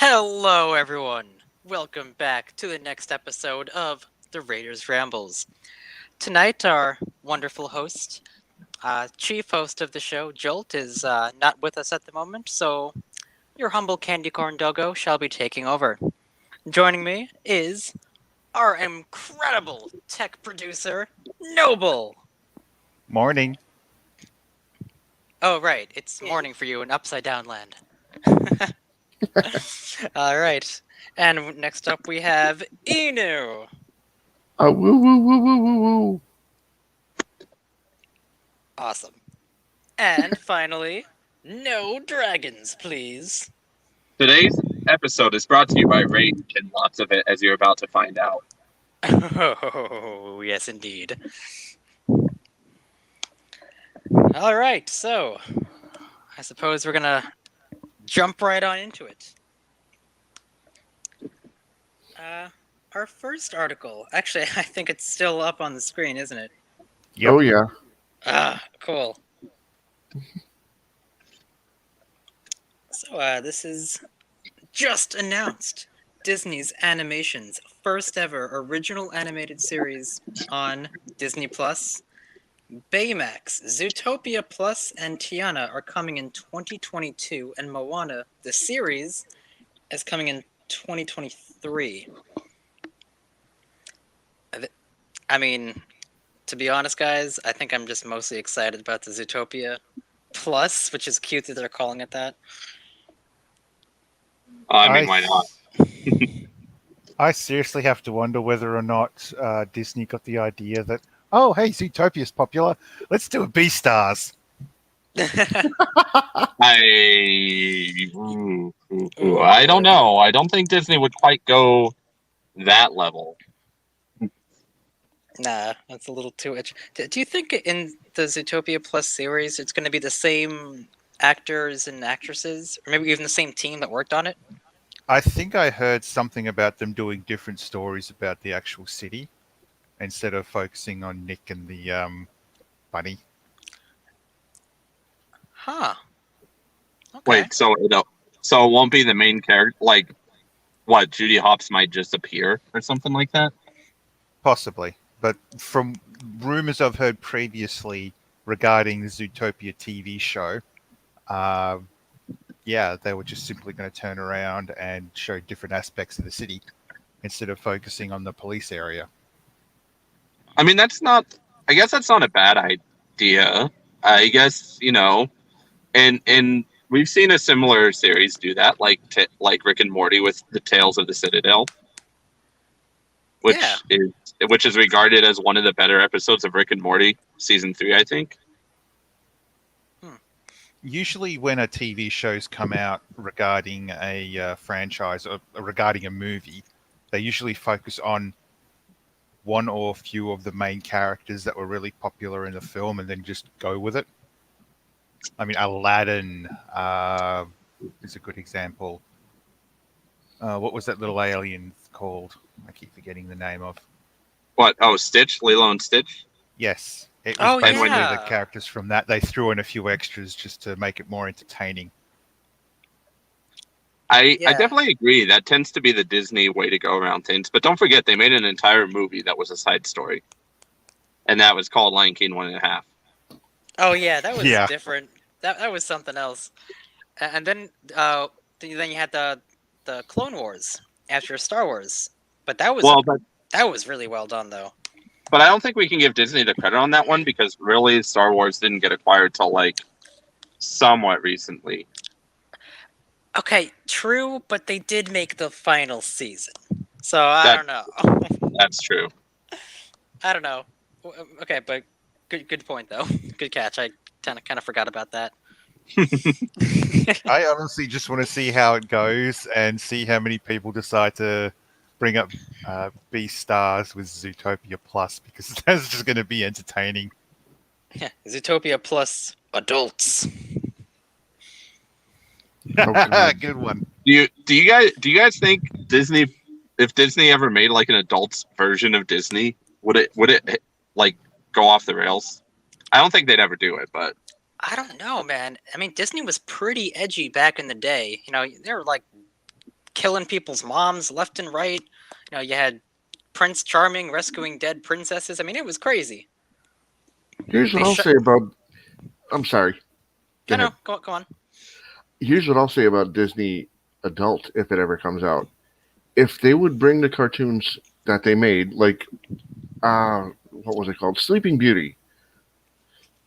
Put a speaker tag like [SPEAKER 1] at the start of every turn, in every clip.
[SPEAKER 1] Hello, everyone. Welcome back to the next episode of The Raiders Rambles. Tonight, our wonderful host, chief host of the show, Jolt, is not with us at the moment, so your humble candy corn doggo shall be taking over. Joining me is our incredible tech producer, Noble.
[SPEAKER 2] Morning.
[SPEAKER 1] Oh, right, it's morning for you in Upside Down Land. All right, and next up we have Inu.
[SPEAKER 3] Woo woo woo woo woo woo.
[SPEAKER 1] Awesome. And finally, no dragons, please.
[SPEAKER 4] Today's episode is brought to you by Rage and lots of it, as you're about to find out.
[SPEAKER 1] Oh, yes, indeed. All right, so I suppose we're gonna jump right on into it. Our first article, actually, I think it's still up on the screen, isn't it?
[SPEAKER 2] Yep.
[SPEAKER 3] Oh yeah.
[SPEAKER 1] Cool. So, this is just announced Disney's Animation's first ever original animated series on Disney Plus. Baymax, Zootopia Plus, and Tiana are coming in 2022, and Moana, the series, is coming in 2023. I mean, to be honest, guys, I think I'm just mostly excited about the Zootopia Plus, which is cute that they're calling it that.
[SPEAKER 4] Why not?
[SPEAKER 2] I seriously have to wonder whether or not Disney got the idea that, oh, hey, Zootopia's popular. Let's do a Beastars.
[SPEAKER 4] I don't know. I don't think Disney would quite go that level.
[SPEAKER 1] Nah, that's a little too much. Do you think in the Zootopia Plus series it's going to be the same actors and actresses, or maybe even the same team that worked on it?
[SPEAKER 2] I think I heard something about them doing different stories about the actual city instead of focusing on Nick and the bunny.
[SPEAKER 1] Huh. Okay.
[SPEAKER 4] Wait, so it won't be the main character? Like, what? Judy Hopps might just appear or something like that?
[SPEAKER 2] Possibly. But from rumors I've heard previously regarding the Zootopia TV show, they were just simply going to turn around and show different aspects of the city instead of focusing on the police area.
[SPEAKER 4] I mean, I guess that's not a bad idea. I guess, and we've seen a similar series do that, like Rick and Morty with the Tales of the Citadel, which is regarded as one of the better episodes of Rick and Morty, season 3, I think.
[SPEAKER 2] Usually when a TV show's come out regarding a franchise or regarding a movie, they usually focus on one or few of the main characters that were really popular in the film and then just go with it. I mean, Aladdin is a good example. What was that little alien called? I keep forgetting the name of.
[SPEAKER 4] What? Oh, Stitch? Lilo and Stitch?
[SPEAKER 2] Yes. It was basically
[SPEAKER 1] yeah.
[SPEAKER 2] the characters from that. They threw in a few extras just to make it more entertaining.
[SPEAKER 4] I definitely agree. That tends to be the Disney way to go around things. But don't forget, they made an entire movie that was a side story. And that was called Lion King 1.5.
[SPEAKER 1] Oh, yeah, that was different. That was something else. And then you had the Clone Wars after Star Wars. But that was really well done, though.
[SPEAKER 4] But I don't think we can give Disney the credit on that one because really Star Wars didn't get acquired till somewhat recently.
[SPEAKER 1] Okay, true, but they did make the final season. So I don't know.
[SPEAKER 4] That's true.
[SPEAKER 1] I don't know. Okay, but good point though. Good catch. I kind of forgot about that.
[SPEAKER 2] I honestly just want to see how it goes and see how many people decide to bring up Beastars with Zootopia Plus because that's just going to be entertaining.
[SPEAKER 1] Yeah, Zootopia Plus adults.
[SPEAKER 2] Good one.
[SPEAKER 4] Do you guys think Disney, if Disney ever made an adults version of Disney, would it go off the rails? I don't think they'd ever do it, but
[SPEAKER 1] I don't know, man. I mean, Disney was pretty edgy back in the day. They were killing people's moms left and right. You know, you had Prince Charming rescuing dead princesses. I mean, it was crazy.
[SPEAKER 3] Here's what
[SPEAKER 1] They
[SPEAKER 3] I'll
[SPEAKER 1] shut-
[SPEAKER 3] say about. I'm sorry. Go
[SPEAKER 1] No,
[SPEAKER 3] ahead.
[SPEAKER 1] no, go on.
[SPEAKER 3] Here's what I'll say about Disney Adult if it ever comes out. If they would bring the cartoons that they made, like, what was it called? Sleeping Beauty.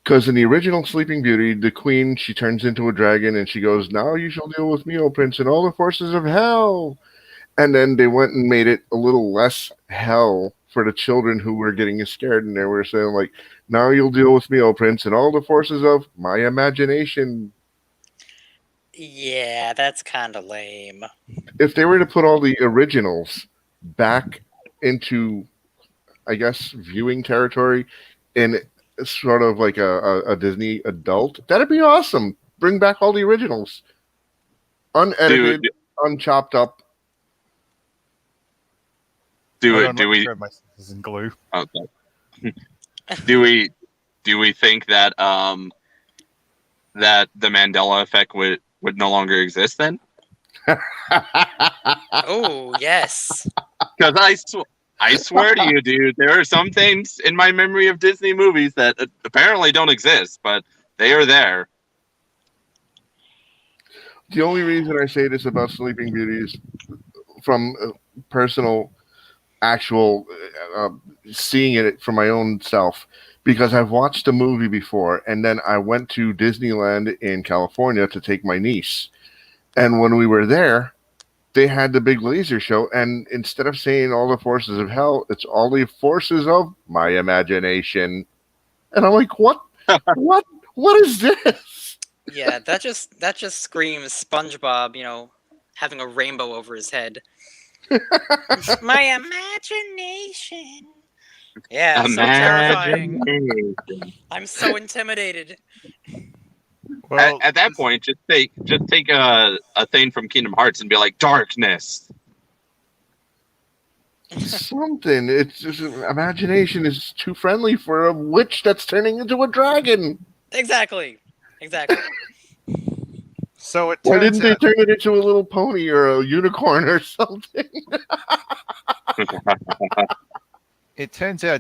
[SPEAKER 3] Because in the original Sleeping Beauty, the queen, she turns into a dragon and she goes, "Now you shall deal with me, O prince, and all the forces of hell." And then they went and made it a little less hell for the children who were getting scared, and they were saying, like, "Now you'll deal with me, O prince, and all the forces of my imagination."
[SPEAKER 1] Yeah, that's kind of lame.
[SPEAKER 3] If they were to put all the originals back into, I guess, viewing territory in sort of like a Disney adult, that'd be awesome. Bring back all the originals, unedited, unchopped up.
[SPEAKER 4] Do
[SPEAKER 2] Hold
[SPEAKER 4] it.
[SPEAKER 2] on,
[SPEAKER 4] Do
[SPEAKER 2] let me
[SPEAKER 4] we?
[SPEAKER 2] grab my scissors and glue.
[SPEAKER 4] Okay. Do we think that that the Mandela effect would no longer exist then?
[SPEAKER 1] Oh, yes.
[SPEAKER 4] Because I swear to you, dude, there are some things in my memory of Disney movies that apparently don't exist, but they are there.
[SPEAKER 3] The only reason I say this about Sleeping Beauty is from personal, actual seeing it for my own self, because I've watched the movie before, and then I went to Disneyland in California to take my niece. And when we were there, they had the big laser show, and instead of saying all the forces of hell, it's all the forces of my imagination. And I'm like, what? What is this?
[SPEAKER 1] Yeah, that just screams SpongeBob, you know, having a rainbow over his head. My imagination. Yeah, so terrifying. I'm so intimidated.
[SPEAKER 2] Well,
[SPEAKER 4] At that point, just take a thing from Kingdom Hearts and be like darkness.
[SPEAKER 3] Something. It's just imagination is too friendly for a witch that's turning into a dragon.
[SPEAKER 1] Exactly.
[SPEAKER 2] so it
[SPEAKER 3] Why
[SPEAKER 2] turns
[SPEAKER 3] didn't they
[SPEAKER 2] out
[SPEAKER 3] turn it into a little pony or a unicorn or something?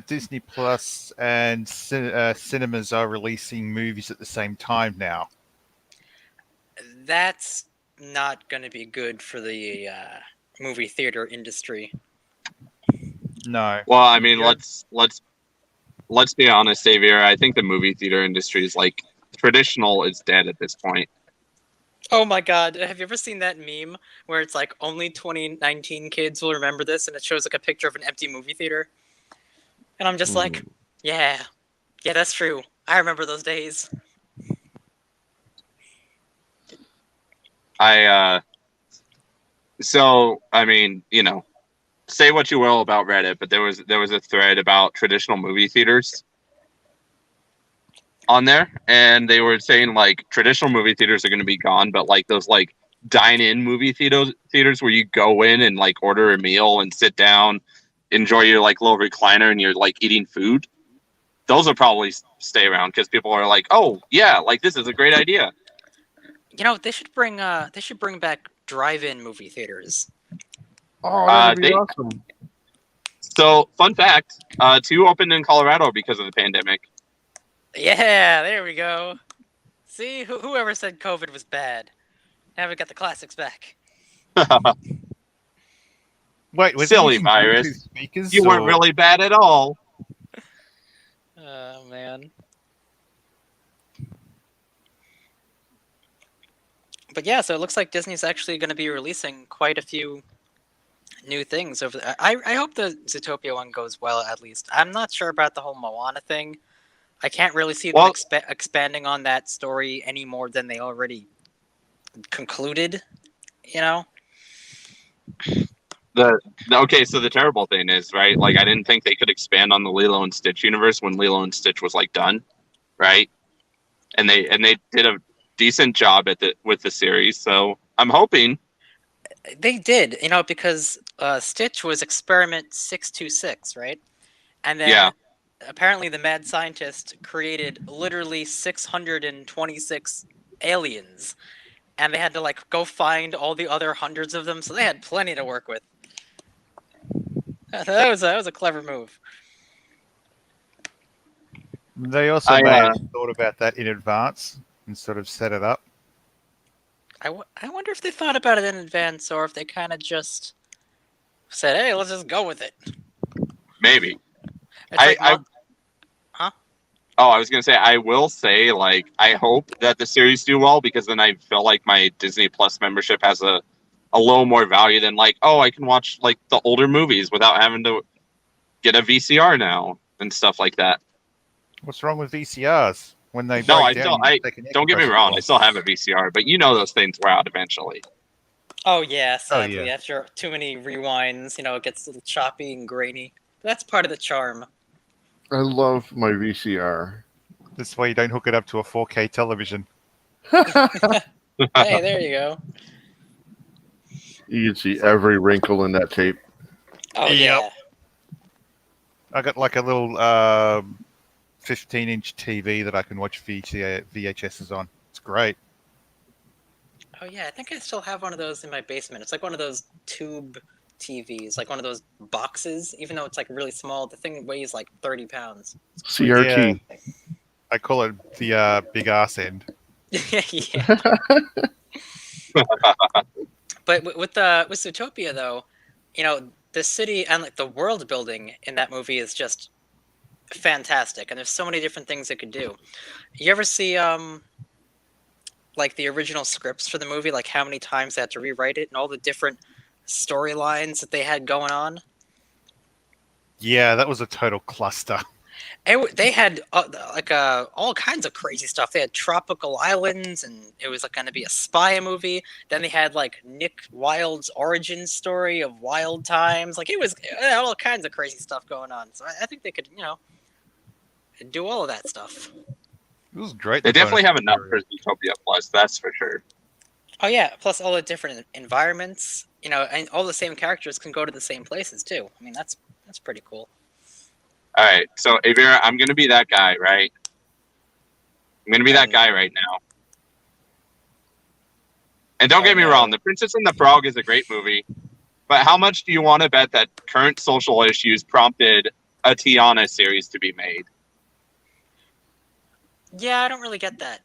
[SPEAKER 2] Disney Plus and cinemas are releasing movies at the same time now.
[SPEAKER 1] That's not going to be good for the movie theater industry.
[SPEAKER 2] No.
[SPEAKER 4] Well, I mean,
[SPEAKER 2] Yeah.
[SPEAKER 4] let's be honest, Xavier. I think the movie theater industry is like traditional is dead at this point.
[SPEAKER 1] Oh my god, have you ever seen that meme where it's like only 2019 kids will remember this and it shows like a picture of an empty movie theater? And I'm just like, yeah, that's true. I remember those days.
[SPEAKER 4] So I mean, you know, say what you will about Reddit, but there was a thread about traditional movie theaters on there, and they were saying like traditional movie theaters are going to be gone, but like those like dine-in movie theaters where you go in and like order a meal and sit down, enjoy your like little recliner and you're like eating food, those will probably stay around because people are like, oh yeah, like this is a great idea.
[SPEAKER 1] You know, they should bring back drive-in movie theaters.
[SPEAKER 3] Oh, that'd be awesome.
[SPEAKER 4] So fun fact, 2 opened in Colorado because of the pandemic.
[SPEAKER 1] Yeah, there we go. See, whoever said COVID was bad. Now we got the classics back.
[SPEAKER 2] Wait, was
[SPEAKER 4] Silly
[SPEAKER 2] he using
[SPEAKER 4] virus.
[SPEAKER 2] Bluetooth speakers?
[SPEAKER 4] You weren't really bad at all.
[SPEAKER 1] Oh man. But yeah, so it looks like Disney's actually going to be releasing quite a few new things over there. I hope the Zootopia one goes well, at least. I'm not sure about the whole Moana thing. I can't really see them expanding on that story any more than they already concluded, you know?
[SPEAKER 4] Okay, so the terrible thing is, right, like I didn't think they could expand on the Lilo and Stitch universe when Lilo and Stitch was like done, right? And they did a decent job with the series, so I'm hoping
[SPEAKER 1] They did, you know, because Stitch was Experiment 626, right? And then apparently the mad scientist created literally 626 aliens. and they had to like go find all the other hundreds of them, so they had plenty to work with. That was a clever move.
[SPEAKER 2] They also
[SPEAKER 4] I
[SPEAKER 2] may have thought about that in advance and sort of set it up.
[SPEAKER 1] I wonder if they thought about it in advance, or if they kind of just said, "Hey, let's just go with it."
[SPEAKER 4] maybe.
[SPEAKER 1] It's like,
[SPEAKER 4] Oh, I was gonna say, I will say, like, I hope that the series do well, because then I feel like my Disney Plus membership has a little more value than like, oh, I can watch like the older movies without having to get a VCR now and stuff like that.
[SPEAKER 2] What's wrong with VCRs? When they
[SPEAKER 4] No,
[SPEAKER 2] break down, you take an
[SPEAKER 4] don't get me
[SPEAKER 2] compressor
[SPEAKER 4] wrong, I
[SPEAKER 2] off.
[SPEAKER 4] still have a VCR, but you know those things wear out eventually.
[SPEAKER 1] oh yeah, sadly,
[SPEAKER 2] yeah.
[SPEAKER 1] after too many rewinds, it gets a little choppy and grainy. But that's part of the charm.
[SPEAKER 3] I love my VCR.
[SPEAKER 2] This way you don't hook it up to a 4K television.
[SPEAKER 1] Hey, there you go.
[SPEAKER 3] You can see every wrinkle in that tape.
[SPEAKER 1] Oh
[SPEAKER 2] Yep.
[SPEAKER 1] yeah.
[SPEAKER 2] I got like a little 15-inch TV that I can watch VHSs on. It's great.
[SPEAKER 1] Oh yeah, I think I still have one of those in my basement. It's like one of those tube TVs, like one of those boxes. Even though it's like really small, the thing weighs like 30 pounds.
[SPEAKER 3] CRT.
[SPEAKER 2] I call it the big ass end.
[SPEAKER 1] Yeah. But with Zootopia though, the city and like the world building in that movie is just fantastic, and there's so many different things it could do. You ever see like the original scripts for the movie, like how many times they had to rewrite it and all the different storylines that they had going on?
[SPEAKER 2] Yeah, that was a total cluster.
[SPEAKER 1] They had all kinds of crazy stuff. They had tropical islands, and it was like going to be a spy movie. Then they had like Nick Wilde's origin story of Wild Times. Like it had all kinds of crazy stuff going on. So I think they could, do all of that stuff.
[SPEAKER 2] It was great.
[SPEAKER 4] They
[SPEAKER 2] the
[SPEAKER 4] definitely
[SPEAKER 2] bonus
[SPEAKER 4] have enough for
[SPEAKER 2] material.
[SPEAKER 4] Zootopia Plus, that's for sure.
[SPEAKER 1] Oh yeah, plus all the different environments, and all the same characters can go to the same places too. I mean, that's pretty cool.
[SPEAKER 4] All right, so Avira, I'm gonna be that guy, right? I'm gonna be that guy right now. And don't get me wrong, The Princess and the Frog is a great movie, but how much do you want to bet that current social issues prompted a Tiana series to be made?
[SPEAKER 1] Yeah, I don't really get that.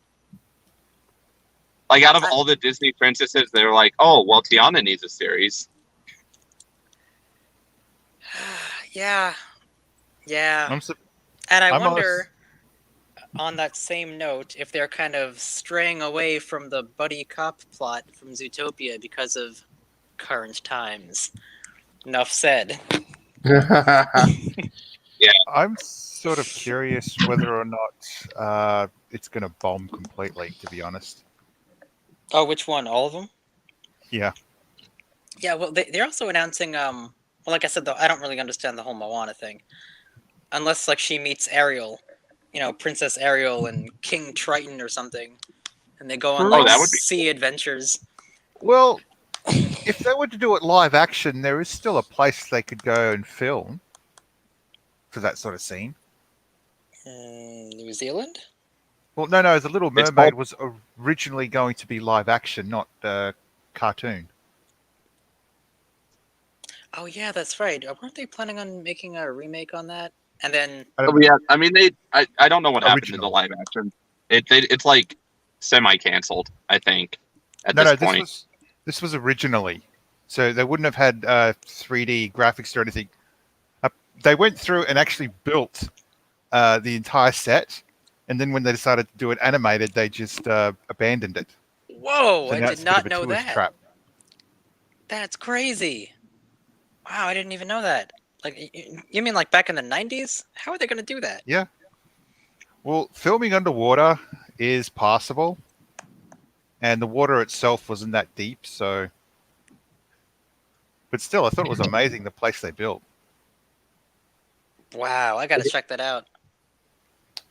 [SPEAKER 4] Like, out of all the Disney princesses, they're like, oh, well, Tiana needs a series.
[SPEAKER 1] Yeah.
[SPEAKER 2] I'm
[SPEAKER 1] And I
[SPEAKER 2] I'm
[SPEAKER 1] wonder, on that same note, if they're kind of straying away from the buddy cop plot from Zootopia because of current times. Enough said.
[SPEAKER 2] I'm sort of curious whether or not it's going to bomb completely, to be honest.
[SPEAKER 1] Oh, which one? All of them?
[SPEAKER 2] Yeah.
[SPEAKER 1] Yeah, well, they're also announcing, well, like I said, though, I don't really understand the whole Moana thing. Unless, like, she meets Ariel, Princess Ariel and King Triton or something, and they go on, like,
[SPEAKER 4] that would be
[SPEAKER 1] sea adventures.
[SPEAKER 2] Well, if they were to do it live action, there is still a place they could go and film for that sort of scene.
[SPEAKER 1] New Zealand?
[SPEAKER 2] Well, no, The Little Mermaid was originally going to be live action, not cartoon.
[SPEAKER 1] Oh, yeah, that's right. Weren't they planning on making a remake on that? And then...
[SPEAKER 4] Oh, yeah, I mean, I don't know what happened in the
[SPEAKER 2] Original.
[SPEAKER 4] live action. It's like semi-canceled, I think, at
[SPEAKER 2] No,
[SPEAKER 4] this point.
[SPEAKER 2] this was originally. So they wouldn't have had 3D graphics or anything. They went through and actually built the entire set. And then when they decided to do it animated, they just abandoned it.
[SPEAKER 1] Whoa,
[SPEAKER 2] So
[SPEAKER 1] I
[SPEAKER 2] now
[SPEAKER 1] did
[SPEAKER 2] it's a bit
[SPEAKER 1] not
[SPEAKER 2] of a
[SPEAKER 1] know
[SPEAKER 2] tourist
[SPEAKER 1] that.
[SPEAKER 2] trap.
[SPEAKER 1] That's crazy. Wow, I didn't even know that. Like, you mean like back in the 90s? How are they going to do that?
[SPEAKER 2] Yeah. Well, filming underwater is possible. And the water itself wasn't that deep, so... But still, I thought it was amazing, the place they built.
[SPEAKER 1] Wow, I got to check that out.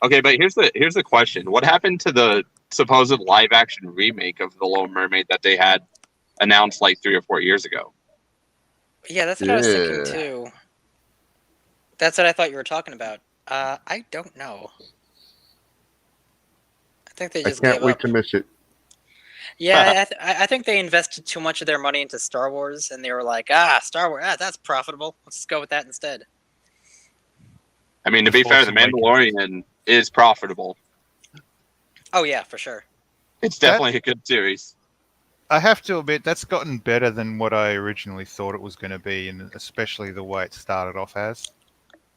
[SPEAKER 4] Okay, but here's the question: what happened to the supposed live action remake of The Little Mermaid that they had announced like 3 or 4 years ago?
[SPEAKER 1] Yeah, that's what I was thinking
[SPEAKER 3] Yeah.
[SPEAKER 1] too. That's what I thought you were talking about. I don't know. I think they
[SPEAKER 3] I
[SPEAKER 1] just
[SPEAKER 3] can't
[SPEAKER 1] gave
[SPEAKER 3] wait
[SPEAKER 1] up.
[SPEAKER 3] to miss it.
[SPEAKER 1] Yeah, I think they invested too much of their money into Star Wars, and they were like, Star Wars, that's profitable. Let's just go with that instead.
[SPEAKER 4] I mean, to
[SPEAKER 2] The
[SPEAKER 4] be fair,
[SPEAKER 2] Force
[SPEAKER 4] The
[SPEAKER 2] Awakens.
[SPEAKER 4] Mandalorian is profitable.
[SPEAKER 1] Oh yeah, for sure.
[SPEAKER 4] It's definitely a good series.
[SPEAKER 2] I have to admit, that's gotten better than what I originally thought it was going to be, and especially the way it started off as.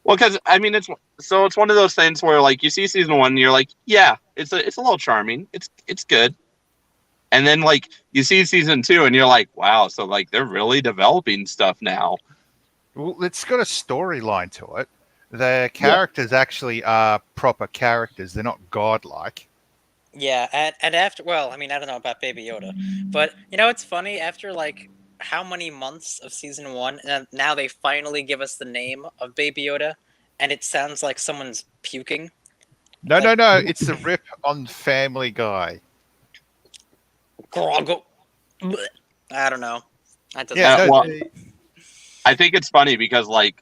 [SPEAKER 4] Well, because I mean, it's one of those things where like you see season 1, and you're like, yeah, it's a little charming, it's good, and then like you see season 2, and you're like, wow, so like they're really developing stuff now.
[SPEAKER 2] Well, it's got a storyline to it. The characters actually are proper characters. They're not godlike.
[SPEAKER 1] Yeah, and after, well, I mean, I don't know about Baby Yoda, but you know, it's funny, after like how many months of season 1, and now they finally give us the name of Baby Yoda, and it sounds like someone's puking.
[SPEAKER 2] No,
[SPEAKER 1] Like-
[SPEAKER 2] no. It's a rip on Family Guy.
[SPEAKER 1] Groggle. Blech. I don't know. That doesn't
[SPEAKER 2] Yeah,
[SPEAKER 1] sound
[SPEAKER 2] no,
[SPEAKER 4] well, I think it's funny because like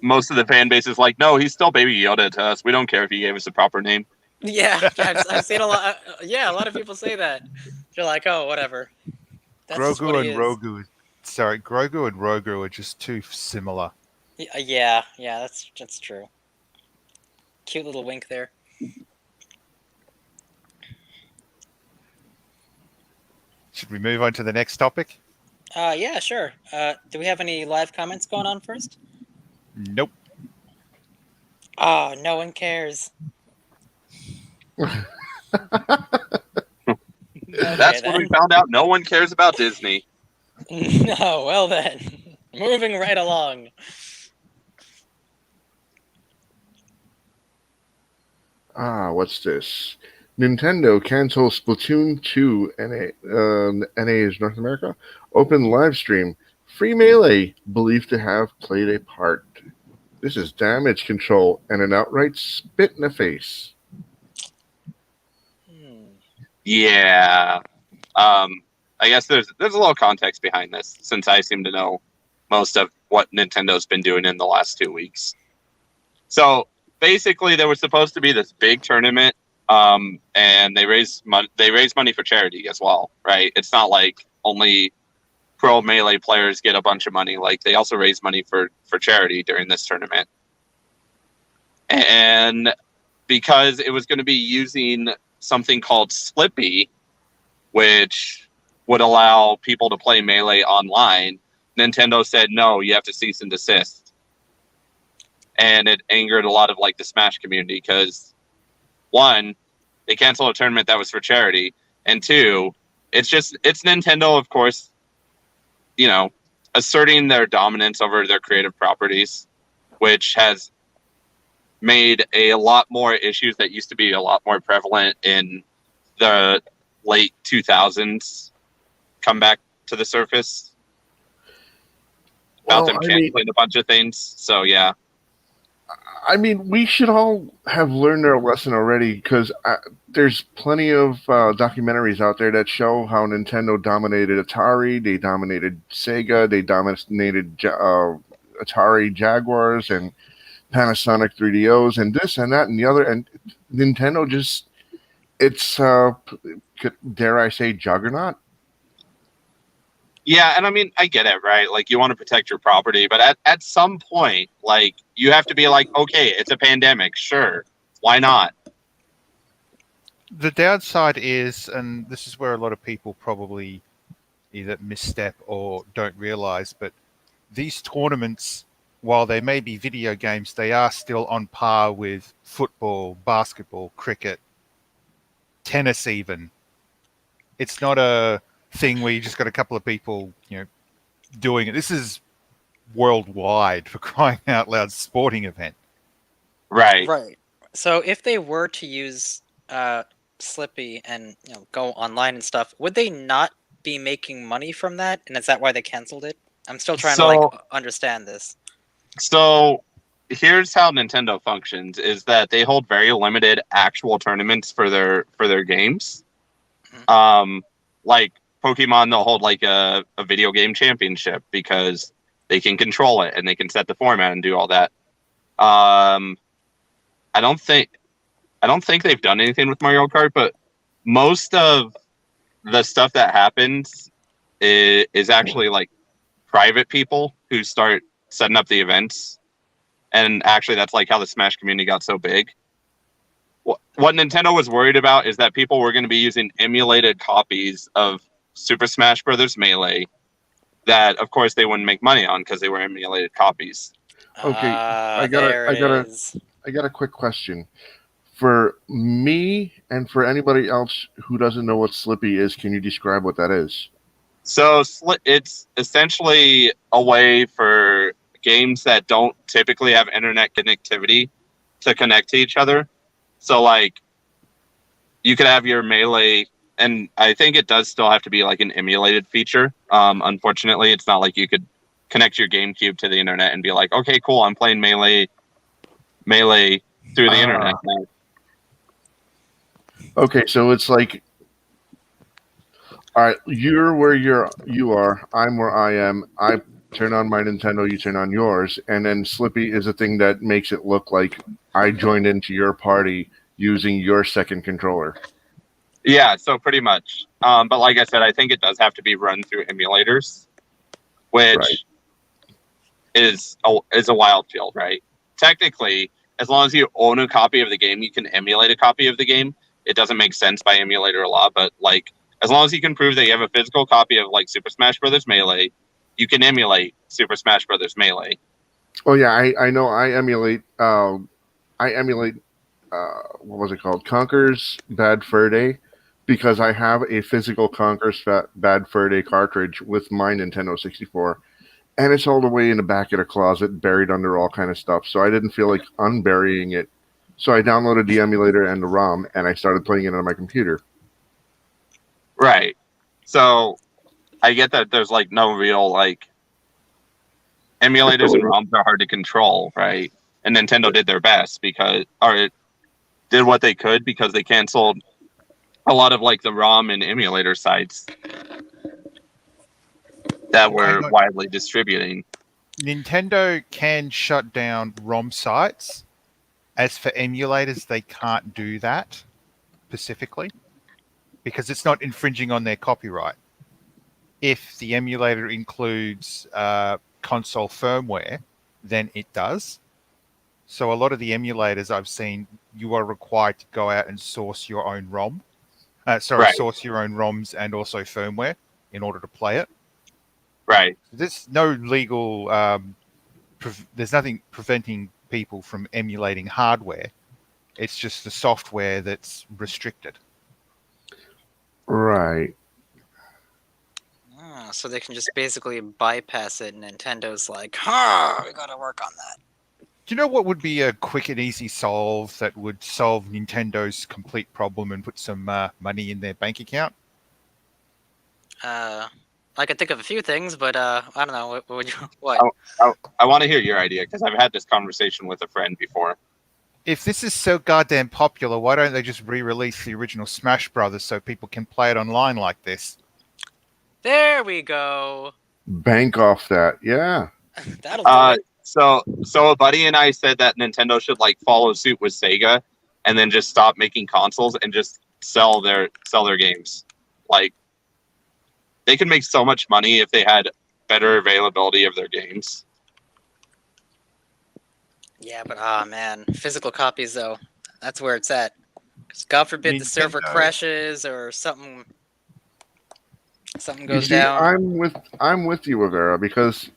[SPEAKER 4] most of the fan base is like, no, he's still Baby Yoda to us. We don't care if he gave us a proper name.
[SPEAKER 1] Yeah, I've seen a lot. Yeah, a lot of people say that. They're like, oh, whatever. That's just what
[SPEAKER 2] Grogu
[SPEAKER 1] he
[SPEAKER 2] and
[SPEAKER 1] is.
[SPEAKER 2] Grogu and Rogu are just too similar.
[SPEAKER 1] Yeah, that's true. Cute little wink there.
[SPEAKER 2] Should we move on to the next topic?
[SPEAKER 1] Yeah, sure. Do we have any live comments going on first?
[SPEAKER 2] Nope.
[SPEAKER 1] Oh, no one cares.
[SPEAKER 4] That's when we found out no one cares about Disney.
[SPEAKER 1] No, well then. Moving right along.
[SPEAKER 3] What's this? Nintendo cancels Splatoon 2 NA is North America. Open live stream. Free Melee believed to have played a part. This is damage control and an outright spit in the face.
[SPEAKER 4] Yeah. I guess there's a little context behind this, since I seem to know most of what Nintendo's been doing in the last 2 weeks. So basically, there was supposed to be this big tournament, and they raised money for charity as well, right? It's not like only pro Melee players get a bunch of money. Like they also raise money for charity during this tournament, and because it was going to be using something called Slippy, which would allow people to play Melee online, Nintendo said, no, you have to cease and desist. And it angered a lot of like the Smash community because, one, they canceled a tournament that was for charity, and two, it's Nintendo, of course, you know, asserting their dominance over their creative properties, which has made a lot more issues that used to be a lot more prevalent in the late 2000s come back to the surface about them canceling a bunch of things. So yeah,
[SPEAKER 3] I mean, we should all have learned our lesson already because there's plenty of documentaries out there that show how Nintendo dominated Atari, they dominated Sega, they dominated Atari Jaguars and Panasonic 3DOs and this and that and the other. And Nintendo just, it's, dare I say, juggernaut?
[SPEAKER 4] Yeah, and I mean, I get it, right? Like, you want to protect your property, but at some point, like, you have to be like, okay, it's a pandemic, sure, why not?
[SPEAKER 2] The downside is, and this is where a lot of people probably either misstep or don't realize, but these tournaments, while they may be video games, they are still on par with football, basketball, cricket, tennis even. It's not a thing where you just got a couple of people, doing it. This is worldwide, for crying out loud, sporting event.
[SPEAKER 4] Right.
[SPEAKER 1] So if they were to use Slippy and go online and stuff, would they not be making money from that? And is that why they canceled it? I'm still trying to understand this.
[SPEAKER 4] So here's how Nintendo functions: is that they hold very limited actual tournaments for their games.
[SPEAKER 1] Mm-hmm.
[SPEAKER 4] Like Pokemon, they'll hold like a video game championship because they can control it and they can set the format and do all that. I don't think they've done anything with Mario Kart, but most of the stuff that happens is actually like private people who start setting up the events, and actually that's like how the Smash community got so big. What Nintendo was worried about is that people were going to be using emulated copies of Super Smash Brothers Melee that, of course, they wouldn't make money on because they were emulated copies.
[SPEAKER 3] Okay,
[SPEAKER 1] There it is.
[SPEAKER 3] I got a quick question. For me and for anybody else who doesn't know what Slippy is, can you describe what that is?
[SPEAKER 4] So it's essentially a way for games that don't typically have internet connectivity to connect to each other. So like you could have your Melee, and I think it does still have to be like an emulated feature. Unfortunately, it's not like you could connect your GameCube to the internet and be like, okay, cool, I'm playing Melee through the internet now.
[SPEAKER 3] Okay, so it's like, all right, you're where you are, I'm where I am. I turn on my Nintendo, you turn on yours, and then Slippy is a thing that makes it look like I joined into your party using your second controller.
[SPEAKER 4] Yeah, so pretty much. But like I said, I think it does have to be run through emulators, which
[SPEAKER 3] Right.
[SPEAKER 4] is a wild field, right? Technically, as long as you own a copy of the game, you can emulate a copy of the game. It doesn't make sense by emulator law, but like as long as you can prove that you have a physical copy of like Super Smash Brothers Melee, you can emulate Super Smash Brothers Melee.
[SPEAKER 3] Oh yeah, I know. I emulate. What was it called? Conker's Bad Fur Day, because I have a physical Conker's Bad Fur Day cartridge with my Nintendo 64, and it's all the way in the back of the closet, buried under all kind of stuff. So I didn't feel like unburying it. So I downloaded the emulator and the ROM, and I started playing it on my computer.
[SPEAKER 4] Right. So I get that there's like no real like emulators and ROMs are hard to control, right? And Nintendo did their best did what they could because they canceled a lot of like the ROM and emulator sites that were widely distributing.
[SPEAKER 2] Nintendo can shut down ROM sites. As for emulators, they can't do that specifically because it's not infringing on their copyright. If the emulator includes console firmware, then it does. So a lot of the emulators I've seen, you are required to go out and source your own ROM. Source your own ROMs and also firmware in order to play it.
[SPEAKER 4] Right.
[SPEAKER 2] There's no legal. There's nothing preventing people from emulating hardware. It's just the software that's restricted.
[SPEAKER 3] Right.
[SPEAKER 1] So they can just basically bypass it, and Nintendo's like, we gotta work on that.
[SPEAKER 2] Do you know what would be a quick and easy solve that would solve Nintendo's complete problem and put some money in their bank account?
[SPEAKER 1] I could think of a few things, but I don't know. What would you? What?
[SPEAKER 4] I want to hear your idea because I've had this conversation with a friend before.
[SPEAKER 2] If this is so goddamn popular, why don't they just re-release the original Smash Brothers so people can play it online like this?
[SPEAKER 1] There we go.
[SPEAKER 3] Bank off that, yeah.
[SPEAKER 1] That'll do it.
[SPEAKER 4] So a buddy and I said that Nintendo should like follow suit with Sega, and then just stop making consoles and just sell their games. Like they could make so much money if they had better availability of their games.
[SPEAKER 1] Yeah, but man, physical copies though, that's where it's at. 'Cause God forbid the server
[SPEAKER 2] Nintendo.
[SPEAKER 1] crashes or something
[SPEAKER 3] You
[SPEAKER 1] goes
[SPEAKER 3] see,
[SPEAKER 1] down.
[SPEAKER 3] I'm with you, Rivera, because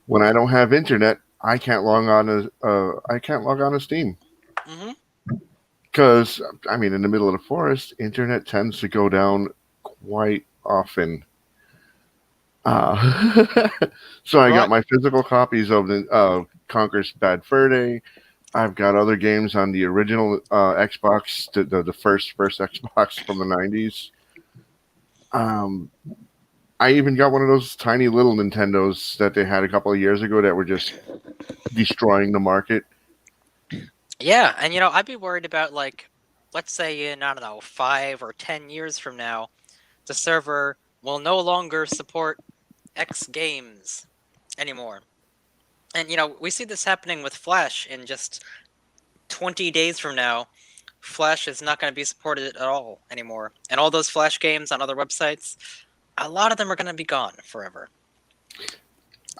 [SPEAKER 3] when I don't have internet, I can't log on to Steam.
[SPEAKER 1] Mm-hmm.
[SPEAKER 3] Because I mean, in the middle of the forest, internet tends to go down quite often. So I got my physical copies of the Conker's Bad Fur Day. I've got other games on the original Xbox, the first Xbox from the 90s. I even got one of those tiny little Nintendos that they had a couple of years ago that were just destroying the market.
[SPEAKER 1] Yeah, and I'd be worried about like, let's say in 5 or 10 years from now, the server will no longer support X games anymore. And we see this happening with Flash in just 20 days from now. Flash is not going to be supported at all anymore. And all those Flash games on other websites, a lot of them are going to be gone forever.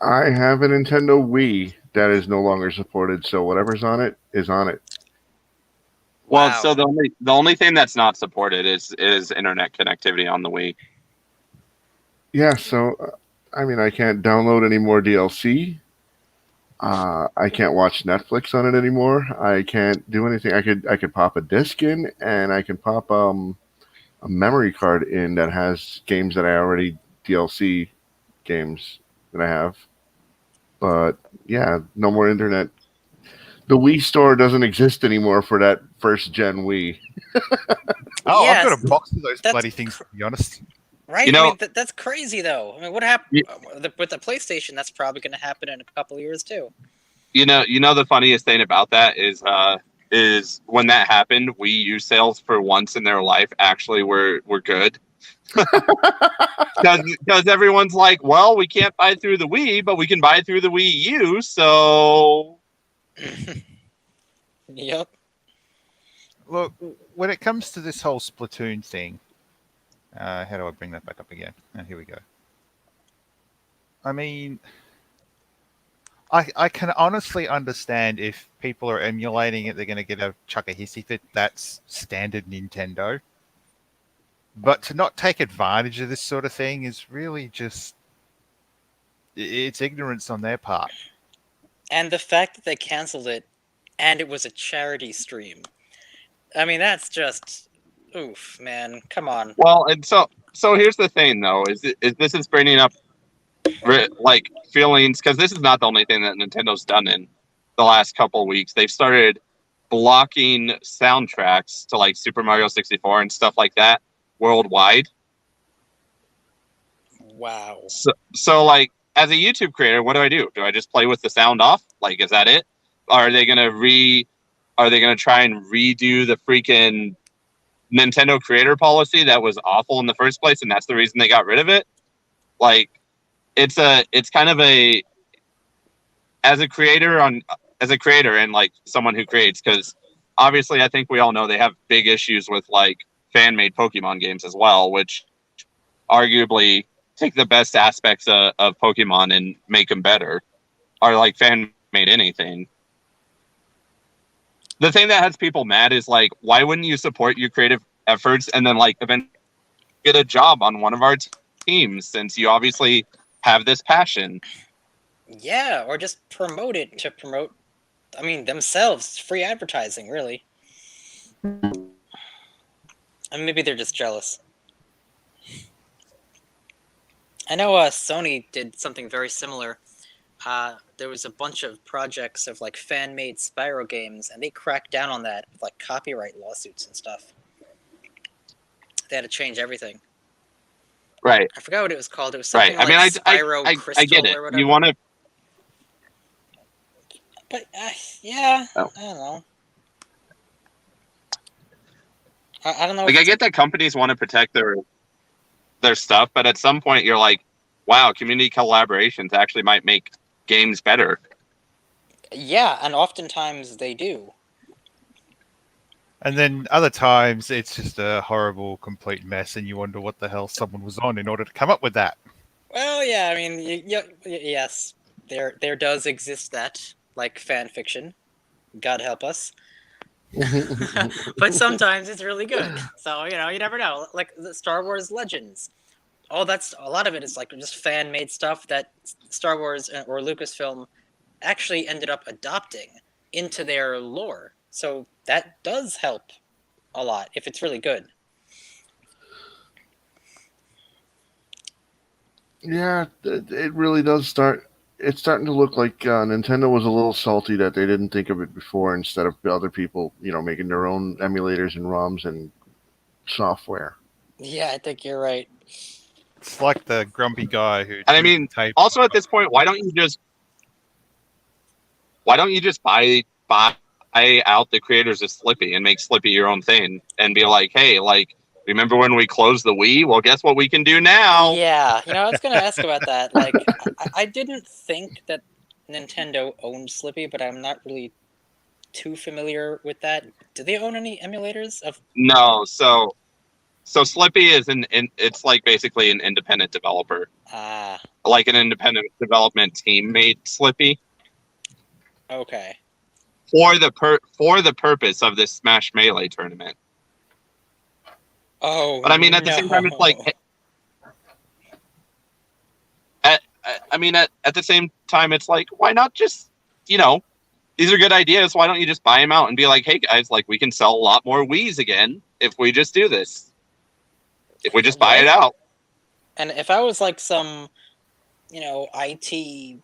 [SPEAKER 3] I have a Nintendo Wii that is no longer supported, so whatever's on it is on it.
[SPEAKER 4] Well,
[SPEAKER 1] Wow.
[SPEAKER 4] so the only thing that's not supported is internet connectivity on the Wii.
[SPEAKER 3] Yeah, so I mean, I can't download any more DLC. I can't watch Netflix on it anymore. I can't do anything. I could pop a disc in, and I can pop a memory card in that has games that I already DLC games that I have. But yeah, no more internet. The Wii store doesn't exist anymore for that first gen Wii.
[SPEAKER 2] Oh, I've got
[SPEAKER 1] Yes,
[SPEAKER 2] a box of those
[SPEAKER 1] that's
[SPEAKER 2] bloody things, to be honest.
[SPEAKER 1] Right?
[SPEAKER 4] You know-
[SPEAKER 1] I mean, that's crazy, though. I mean, what happened with the PlayStation? That's probably going to happen in a couple of years, too.
[SPEAKER 4] You know the funniest thing about that is when that happened, Wii U sales for once in their life actually were good. Because everyone's like, well, we can't buy through the Wii, but we can buy through the Wii U, so
[SPEAKER 1] Yep.
[SPEAKER 2] Look, when it comes to this whole Splatoon thing, how do I bring that back up again? Oh, here we go. I mean, I can honestly understand if people are emulating it, they're going to get a chuck a hissy fit. That's standard Nintendo. But to not take advantage of this sort of thing is really just... it's ignorance on their part.
[SPEAKER 1] And the fact that they canceled it, and it was a charity stream. I mean, that's just... oof, man. Come on.
[SPEAKER 4] well, and so here's the thing though, is this is bringing up like feelings, because this is not the only thing that Nintendo's done in the last couple of weeks. They've started blocking soundtracks to like Super Mario 64 and stuff like that worldwide.
[SPEAKER 1] Wow.
[SPEAKER 4] So like, as a YouTube creator, what do? Do I just play with the sound off? Like, is that it? Are they gonna try and redo the freaking Nintendo creator policy that was awful in the first place, and that's the reason they got rid of it? Like, it's kind of a, as a creator and like someone who creates, because obviously I think we all know they have big issues with like fan-made Pokemon games as well, which arguably take the best aspects of Pokemon and make them better, or like fan-made anything. The thing that has people mad is like, why wouldn't you support your creative efforts and then like eventually get a job on one of our teams, since you obviously have this passion?
[SPEAKER 1] Yeah, or just promote it to promote, I mean, themselves. Free advertising, really. And maybe they're just jealous. I know Sony did something very similar. There was a bunch of projects of like fan-made Spyro games, and they cracked down on that with like copyright lawsuits and stuff. They had to change everything.
[SPEAKER 4] Right.
[SPEAKER 1] I forgot what it was called. It was something
[SPEAKER 4] Right. I mean,
[SPEAKER 1] like Spyro Crystal
[SPEAKER 4] I get it.
[SPEAKER 1] or whatever.
[SPEAKER 4] You want to.
[SPEAKER 1] But yeah,
[SPEAKER 4] Oh.
[SPEAKER 1] I don't know. I don't know.
[SPEAKER 4] Like, I get that companies want to protect their stuff, but at some point you're like, wow, community collaborations actually might make games better.
[SPEAKER 1] Yeah, and oftentimes they do.
[SPEAKER 2] And then other times it's just a horrible, complete mess, and you wonder what the hell someone was on in order to come up with that.
[SPEAKER 1] Well, yeah, I mean, yes, there does exist that, like fan fiction. God help us. But sometimes it's really good. So, you never know. Like the Star Wars Legends. A lot of it is like just fan-made stuff that Star Wars or Lucasfilm actually ended up adopting into their lore. So that does help a lot if it's really good.
[SPEAKER 3] Yeah, it really does start. It's starting to look like Nintendo was a little salty that they didn't think of it before, instead of other people, making their own emulators and ROMs and software.
[SPEAKER 1] Yeah, I think you're right.
[SPEAKER 2] It's like the grumpy guy who...
[SPEAKER 4] And I mean, also at this point, why don't you just buy out the creators of Slippy and make Slippy your own thing and be like, hey, like, remember when we closed the Wii? Well, guess what we can do now?
[SPEAKER 1] Yeah, I was going to ask about that. Like, I didn't think that Nintendo owned Slippy, but I'm not really too familiar with that. Do they own any emulators of?
[SPEAKER 4] No, so Slippy is it's like basically an independent developer,
[SPEAKER 1] Ah,
[SPEAKER 4] like an independent development team made Slippy
[SPEAKER 1] okay.
[SPEAKER 4] for the purpose of this Smash Melee tournament.
[SPEAKER 1] Oh,
[SPEAKER 4] But I mean, at the same time, it's like, at the same time, it's like, why not just, these are good ideas. Why don't you just buy them out and be like, hey guys, like we can sell a lot more Wiis again if we just do this. If we just buy it out.
[SPEAKER 1] And if I was like some, IT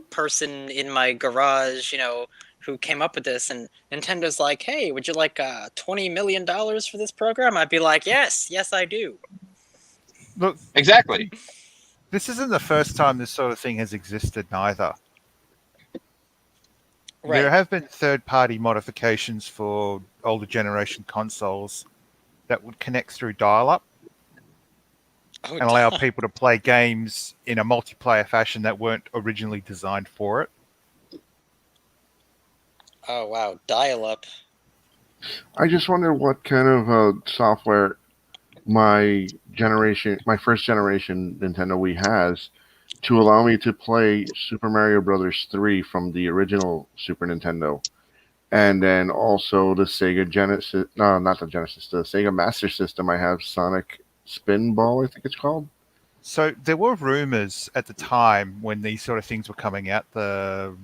[SPEAKER 1] person in my garage, who came up with this, and Nintendo's like, hey, would you like $20 million for this program? I'd be like, yes, I do.
[SPEAKER 2] Look,
[SPEAKER 4] exactly.
[SPEAKER 2] This isn't the first time this sort of thing has existed, neither.
[SPEAKER 1] Right.
[SPEAKER 2] There have been third-party modifications for older generation consoles that would connect through dial-up and allow people to play games in a multiplayer fashion that weren't originally designed for it.
[SPEAKER 1] Oh, wow. Dial-up.
[SPEAKER 3] I just wonder what kind of software my first generation Nintendo Wii has to allow me to play Super Mario Brothers 3 from the original Super Nintendo. And then also the Sega Genesis, no, not the Genesis, the Sega Master System. I have Sonic Spinball, I think it's called.
[SPEAKER 2] So there were rumors at the time when these sort of things were coming out, the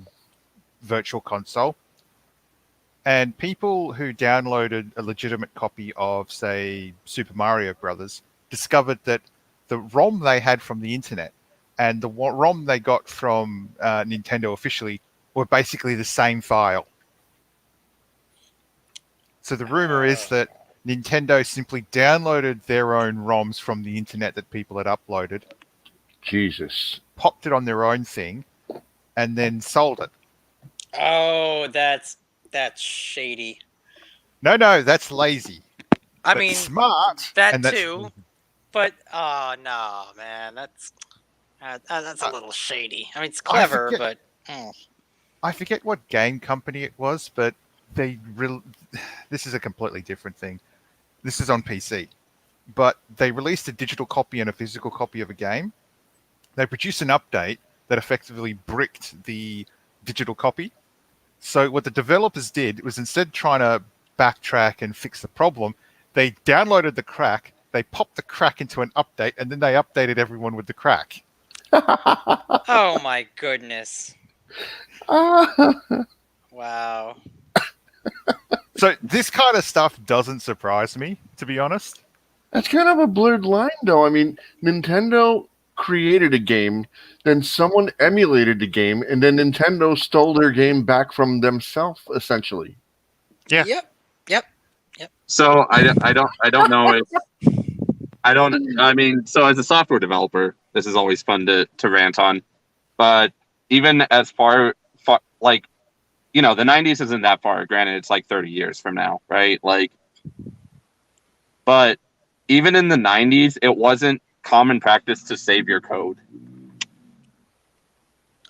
[SPEAKER 2] Virtual Console, and people who downloaded a legitimate copy of, say, Super Mario Brothers discovered that the ROM they had from the internet and the ROM they got from Nintendo officially were basically the same file. So the rumor is that Nintendo simply downloaded their own ROMs from the internet that people had uploaded,
[SPEAKER 3] Jesus,
[SPEAKER 2] popped it on their own thing, and then sold it.
[SPEAKER 1] Oh, that's shady.
[SPEAKER 2] No, that's lazy.
[SPEAKER 1] I mean,
[SPEAKER 2] smart.
[SPEAKER 1] That too, but no, man, that's a little shady. I mean, it's clever, but
[SPEAKER 2] I forget what game company it was, but this is a completely different thing. This is on PC, but they released a digital copy and a physical copy of a game. They produced an update that effectively bricked the digital copy. So what the developers did was, instead of trying to backtrack and fix the problem, they downloaded the crack, they popped the crack into an update, and then they updated everyone with the crack.
[SPEAKER 1] Oh my goodness. Wow.
[SPEAKER 2] So this kind of stuff doesn't surprise me, to be honest.
[SPEAKER 3] That's kind of a blurred line, though. I mean, Nintendo created a game, then someone emulated the game, and then Nintendo stole their game back from themselves, essentially.
[SPEAKER 2] Yeah.
[SPEAKER 1] Yep.
[SPEAKER 4] So I don't know if so as a software developer, this is always fun to rant on, but even as far like, the 90s isn't that far. Granted, it's like 30 years from now, right? Like, but even in the 90s, it wasn't common practice to save your code.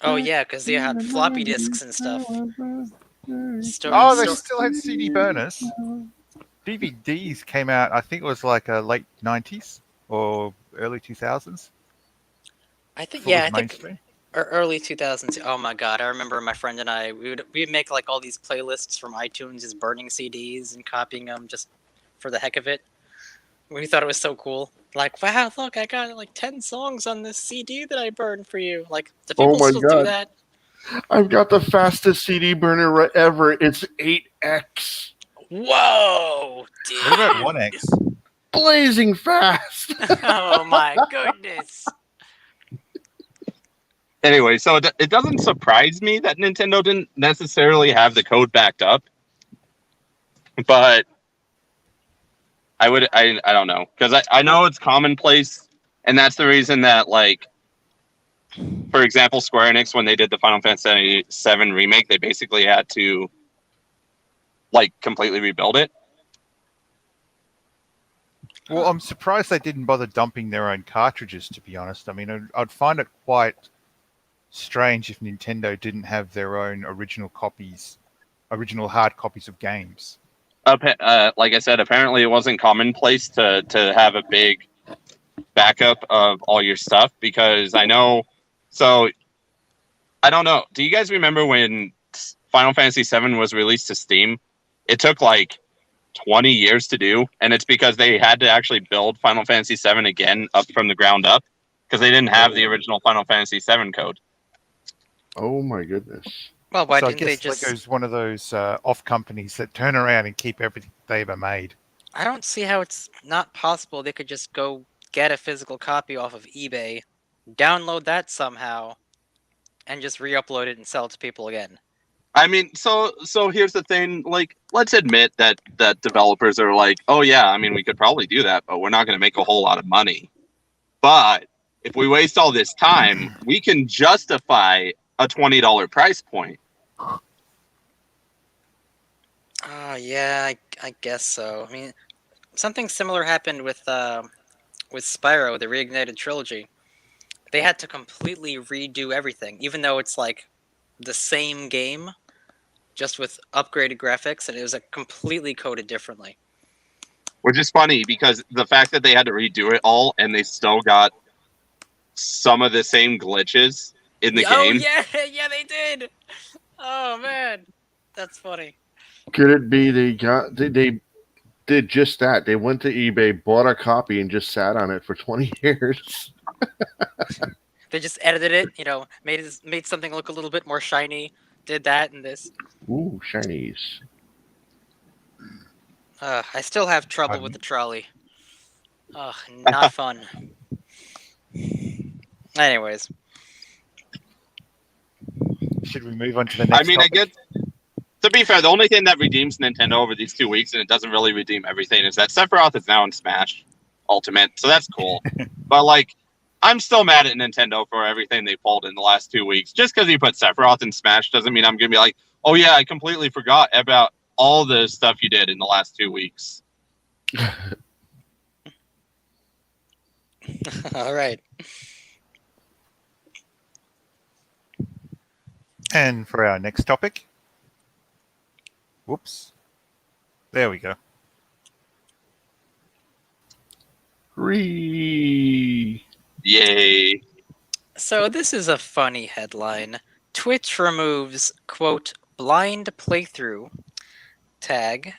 [SPEAKER 1] Oh yeah, because they had floppy disks and stuff.
[SPEAKER 2] They still had CD burners. DVDs came out, I think it was like late 90s or early 2000s.
[SPEAKER 1] I think early 2000s. Oh my god, I remember my friend and I, we'd make like all these playlists from iTunes, just burning CDs and copying them just for the heck of it. We thought it was so cool. Like, wow, look, I got like 10 songs on this CD that I burned for you. Like, do people still do that?
[SPEAKER 3] I've got the fastest CD burner ever. It's 8X.
[SPEAKER 1] Whoa, dude.
[SPEAKER 2] What about 1X?
[SPEAKER 3] Blazing fast.
[SPEAKER 1] Oh my goodness.
[SPEAKER 4] Anyway, so it doesn't surprise me that Nintendo didn't necessarily have the code backed up, but I don't know, because I know it's commonplace, and that's the reason that, like, for example, Square Enix, when they did the Final Fantasy VII remake, they basically had to like completely rebuild it.
[SPEAKER 2] Well, I'm surprised they didn't bother dumping their own cartridges, to be honest. I mean, I'd find it quite strange if Nintendo didn't have their own original copies original hard copies of games.
[SPEAKER 4] Like I said, apparently it wasn't commonplace to have a big backup of all your stuff, because I know. So I don't know. Do you guys remember when Final Fantasy VII was released to Steam? It took like 20 years to do, and it's because they had to actually build Final Fantasy VII again up from the ground up, because they didn't have the original Final Fantasy VII code.
[SPEAKER 3] Oh my goodness.
[SPEAKER 1] Well, why
[SPEAKER 2] So I
[SPEAKER 1] didn't they
[SPEAKER 2] guess
[SPEAKER 1] just?
[SPEAKER 2] Lego's one of those off companies that turn around and keep everything they ever made.
[SPEAKER 1] I don't see how it's not possible they could just go get a physical copy off of eBay, download that somehow, and just re-upload it and sell it to people again.
[SPEAKER 4] I mean, so here's the thing. Like, let's admit that developers are like, oh yeah, I mean, we could probably do that, but we're not going to make a whole lot of money. But if we waste all this time, we can justify a $20 price point.
[SPEAKER 1] Yeah, I guess so. I mean, something similar happened with Spyro, the Reignited Trilogy. They had to completely redo everything, even though it's like the same game, just with upgraded graphics, and it was completely coded differently.
[SPEAKER 4] Which is funny, because the fact that they had to redo it all and they still got some of the same glitches in the game.
[SPEAKER 1] Oh yeah, yeah, they did. Oh man, that's funny.
[SPEAKER 3] Could it be they did just that? They went to eBay, bought a copy, and just sat on it for 20 years.
[SPEAKER 1] They just edited it, made something look a little bit more shiny. Did that and this.
[SPEAKER 3] Ooh, shinies.
[SPEAKER 1] I still have trouble with the trolley. Not fun. Anyways.
[SPEAKER 2] Should we move on to the next
[SPEAKER 4] I mean,
[SPEAKER 2] topic?
[SPEAKER 4] I guess, to be fair, the only thing that redeems Nintendo over these 2 weeks, and it doesn't really redeem everything, is that Sephiroth is now in Smash Ultimate, so that's cool. But, like, I'm still mad at Nintendo for everything they pulled in the last 2 weeks. Just because you put Sephiroth in Smash doesn't mean I'm going to be like, oh yeah, I completely forgot about all the stuff you did in the last 2 weeks.
[SPEAKER 1] All right.
[SPEAKER 2] And for our next topic, whoops, there we go.
[SPEAKER 4] Yay.
[SPEAKER 1] So this is a funny headline. Twitch removes, quote, blind playthrough tag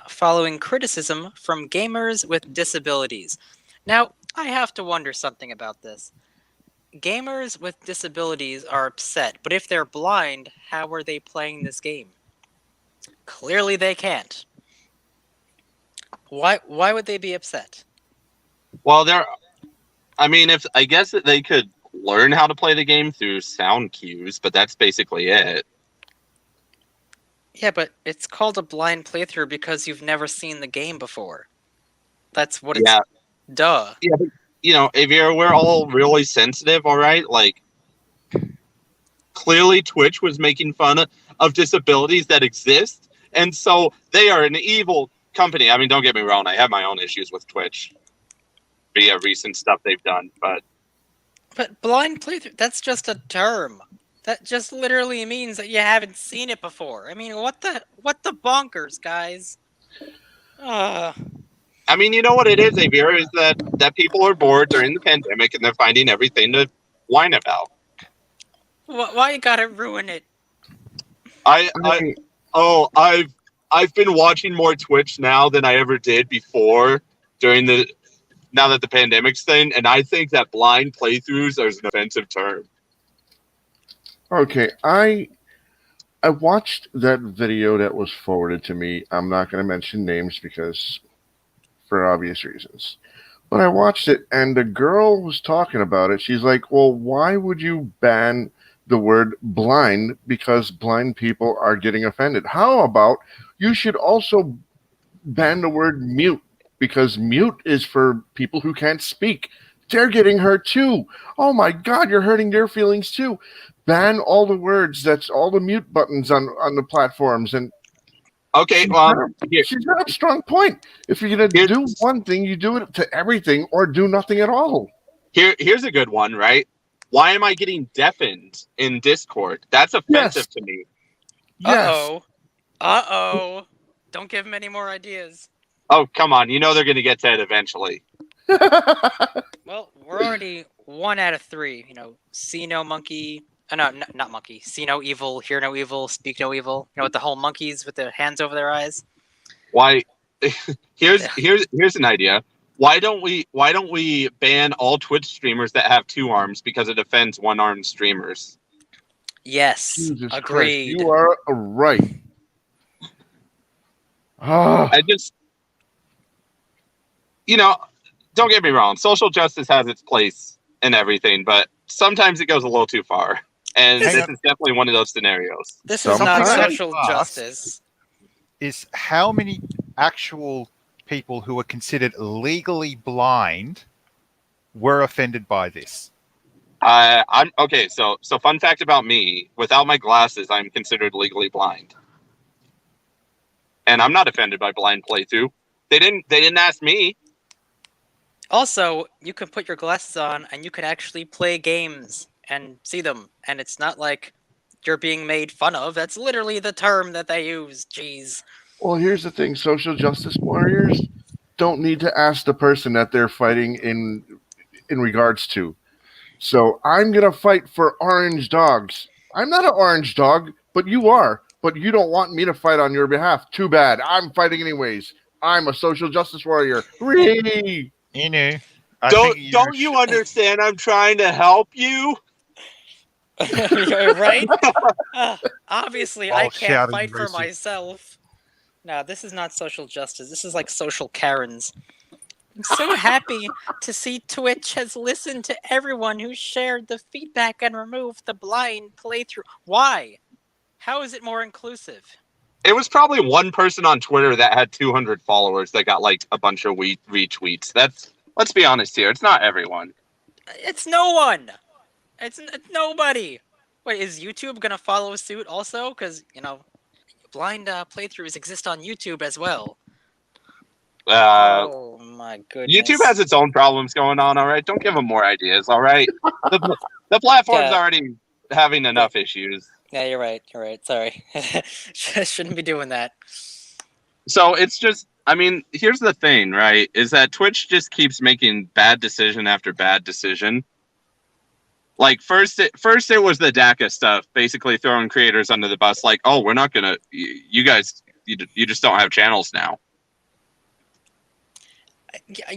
[SPEAKER 1] following criticism from gamers with disabilities. Now, I have to wonder something about this. Gamers with disabilities are upset, but if they're blind, how are they playing this game? Clearly they can't. Why would they be upset?
[SPEAKER 4] Well, I guess that they could learn how to play the game through sound cues, but that's basically it.
[SPEAKER 1] Yeah, but it's called a blind playthrough because you've never seen the game before. That's what it's...
[SPEAKER 4] Yeah.
[SPEAKER 1] Duh.
[SPEAKER 4] Yeah, but, Avira, we're all really sensitive, all right? Like, clearly Twitch was making fun of disabilities that exist, and so they are an evil company. I mean, don't get me wrong, I have my own issues with Twitch via recent stuff they've done, but
[SPEAKER 1] blind playthrough, that's just a term. That just literally means that you haven't seen it before. I mean, what the bonkers, guys?
[SPEAKER 4] I mean, you know what it is, Xavier, is that people are bored during the pandemic and they're finding everything to whine about.
[SPEAKER 1] Why you gotta ruin it?
[SPEAKER 4] I've been watching more Twitch now than I ever did before now that the pandemic's thing, and I think that blind playthroughs are an offensive term.
[SPEAKER 3] Okay, I watched that video that was forwarded to me. I'm not going to mention names because for obvious reasons. But I watched it, and the girl was talking about it. She's like, well, why would you ban the word blind because blind people are getting offended? How about you should also ban the word mute because mute is for people who can't speak. They're getting hurt too. Oh my God, you're hurting their feelings too. Ban all the words. That's all the mute buttons on the platforms. And
[SPEAKER 4] okay,
[SPEAKER 3] she's got a strong point. If you're gonna do one thing, you do it to everything, or do nothing at all.
[SPEAKER 4] Here's a good one, right? Why am I getting deafened in Discord? That's offensive to me.
[SPEAKER 3] Yes.
[SPEAKER 1] Uh-oh. Uh-oh. Don't give him any more ideas.
[SPEAKER 4] Oh, come on. You know they're going to get to it eventually.
[SPEAKER 1] Well, we're already 1 out of 3. See no monkey. No, not monkey. See no evil, hear no evil, speak no evil. With the whole monkeys with their hands over their eyes.
[SPEAKER 4] Why? Here's an idea. Why don't we ban all Twitch streamers that have 2 arms because it offends 1-armed streamers?
[SPEAKER 1] Yes,
[SPEAKER 3] Jesus Christ,
[SPEAKER 1] agreed.
[SPEAKER 3] you are right. Ah,
[SPEAKER 4] I just, don't get me wrong. Social justice has its place in everything, but sometimes it goes a little too far. And
[SPEAKER 2] Hang
[SPEAKER 4] this
[SPEAKER 2] on.
[SPEAKER 4] is definitely one of those scenarios.
[SPEAKER 1] This is not
[SPEAKER 3] Sometimes-
[SPEAKER 1] social
[SPEAKER 2] Fast.
[SPEAKER 1] justice.
[SPEAKER 2] Is how many actual people who are considered legally blind were offended by this?
[SPEAKER 4] I'm okay. So fun fact about me: without my glasses, I'm considered legally blind, and I'm not offended by blind playthrough. They didn't ask me.
[SPEAKER 1] Also, you can put your glasses on and you can actually play games and see them. And it's not like you're being made fun of. That's literally the term that they use. Jeez.
[SPEAKER 3] well, here's the thing: social justice warriors don't need to ask the person that they're fighting in regards to. So I'm gonna fight for orange dogs. I'm not an orange dog, but you are. But you don't want me to fight on your behalf. Too bad. I'm fighting anyways. I'm a social justice warrior. Hooray!
[SPEAKER 2] You know, I
[SPEAKER 4] Don't
[SPEAKER 2] think
[SPEAKER 4] you understand? I'm trying to help you.
[SPEAKER 1] You're right? Obviously, I
[SPEAKER 2] All
[SPEAKER 1] can't
[SPEAKER 2] shouting
[SPEAKER 1] fight for
[SPEAKER 2] racist.
[SPEAKER 1] myself. No, this is not social justice. This is like social Karens. I'm so happy to see Twitch has listened to everyone who shared the feedback and removed the blind playthrough. Why? How is it more inclusive?
[SPEAKER 4] It was probably one person on Twitter that had 200 followers that got like a bunch of retweets. Let's be honest here. It's not everyone.
[SPEAKER 1] It's no one. It's nobody. Wait, is YouTube gonna follow suit also? Because blind playthroughs exist on YouTube as well. Oh my goodness.
[SPEAKER 4] YouTube has its own problems going on. All right, don't give them more ideas. All right, the platform's
[SPEAKER 1] Yeah.
[SPEAKER 4] already having enough issues.
[SPEAKER 1] Yeah, you're right. You're right. Sorry. Shouldn't be doing that.
[SPEAKER 4] So it's just, I mean, here's the thing, right? Is that Twitch just keeps making bad decision after bad decision. Like first it was the DACA stuff, basically throwing creators under the bus. Like, oh, we're not gonna, you guys, you just don't have channels now.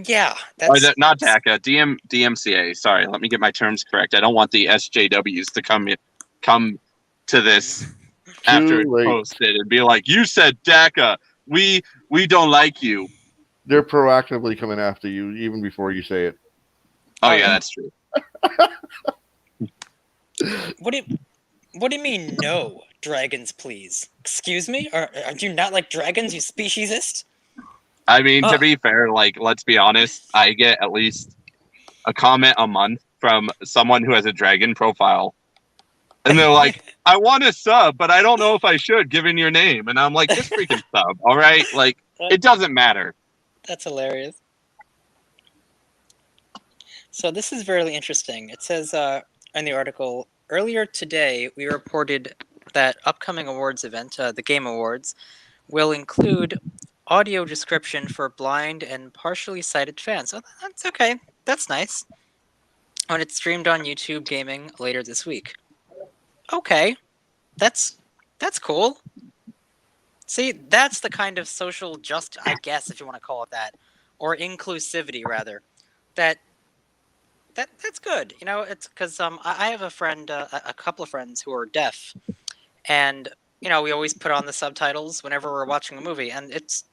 [SPEAKER 1] Yeah,
[SPEAKER 4] Or
[SPEAKER 1] that's
[SPEAKER 4] not DACA, DMCA. Sorry, let me get my terms correct. I don't want the SJWs to come to this after it's
[SPEAKER 3] late.
[SPEAKER 4] posted and be like, "You said DACA. We don't like you."
[SPEAKER 3] They're proactively coming after you even before you say it.
[SPEAKER 4] Oh
[SPEAKER 1] Oh,
[SPEAKER 4] yeah,
[SPEAKER 1] yeah.
[SPEAKER 4] that's true.
[SPEAKER 1] What do you mean no? Dragons, please. Excuse me? Are you not like dragons, you speciesist?
[SPEAKER 4] I mean, to
[SPEAKER 1] Ugh.
[SPEAKER 4] be fair, like, let's be honest, I get at least a comment a month from someone who has a dragon profile. And they're like, I want to sub, but I don't know if I should, given your name. And I'm like, just freaking sub, all right? Like, it doesn't matter.
[SPEAKER 1] That's hilarious. So this is very interesting. It says in the article, earlier today we reported that upcoming awards event, the Game Awards, will include audio description for blind and partially sighted fans. Oh, that's okay. That's nice. When it's streamed on YouTube Gaming later this week. Okay. That's cool. See, that's the kind of social justice, I guess, if you want to call it that, or inclusivity rather. That's good. It's because I have a friend, a couple of friends who are deaf, and we always put on the subtitles whenever we're watching a movie, and it's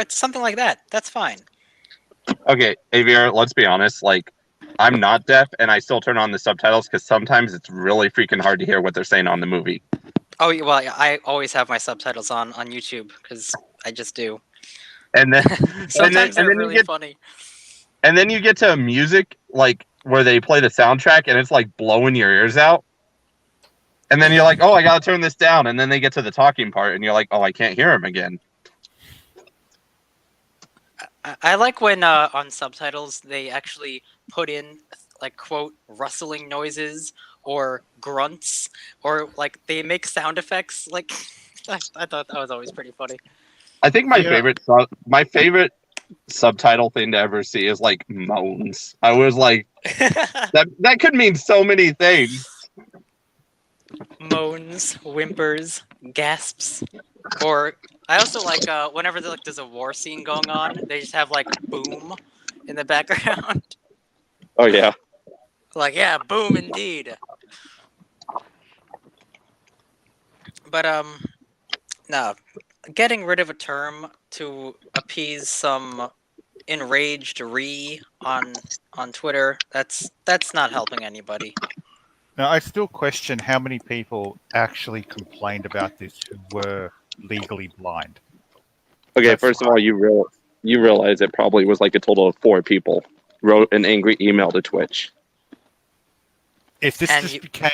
[SPEAKER 1] something like that. That's fine.
[SPEAKER 4] Okay, Avier, let's be honest. Like, I'm not deaf, and I still turn on the subtitles because sometimes it's really freaking hard to hear what they're saying on the movie.
[SPEAKER 1] Oh well, I always have my subtitles on YouTube because I just do.
[SPEAKER 4] And then,
[SPEAKER 1] Sometimes they're
[SPEAKER 4] you
[SPEAKER 1] really
[SPEAKER 4] get,
[SPEAKER 1] funny.
[SPEAKER 4] and then you get to music, like, where they play the soundtrack, and it's, like, blowing your ears out. And then you're like, oh, I gotta turn this down. And then they get to the talking part, and you're like, oh, I can't hear him again.
[SPEAKER 1] I like when on subtitles they actually put in like quote rustling noises or grunts or like they make sound effects like I thought that was always pretty funny.
[SPEAKER 4] I think my
[SPEAKER 2] Yeah.
[SPEAKER 4] favorite subtitle thing to ever see is like moans. I was like, that could mean so many things.
[SPEAKER 1] Moans, whimpers, gasps, or I also like whenever there's a war scene going on, they just have like boom in the background.
[SPEAKER 4] Oh yeah.
[SPEAKER 1] Like, yeah, boom indeed. But no, getting rid of a term to appease some enraged on Twitter, that's not helping anybody.
[SPEAKER 2] Now, I still question how many people actually complained about this who were legally blind.
[SPEAKER 4] Okay,
[SPEAKER 2] That's
[SPEAKER 4] first of all, you realize it probably was like a total of 4 people wrote an angry email to Twitch.
[SPEAKER 2] If this
[SPEAKER 1] And
[SPEAKER 2] just
[SPEAKER 1] you-
[SPEAKER 2] became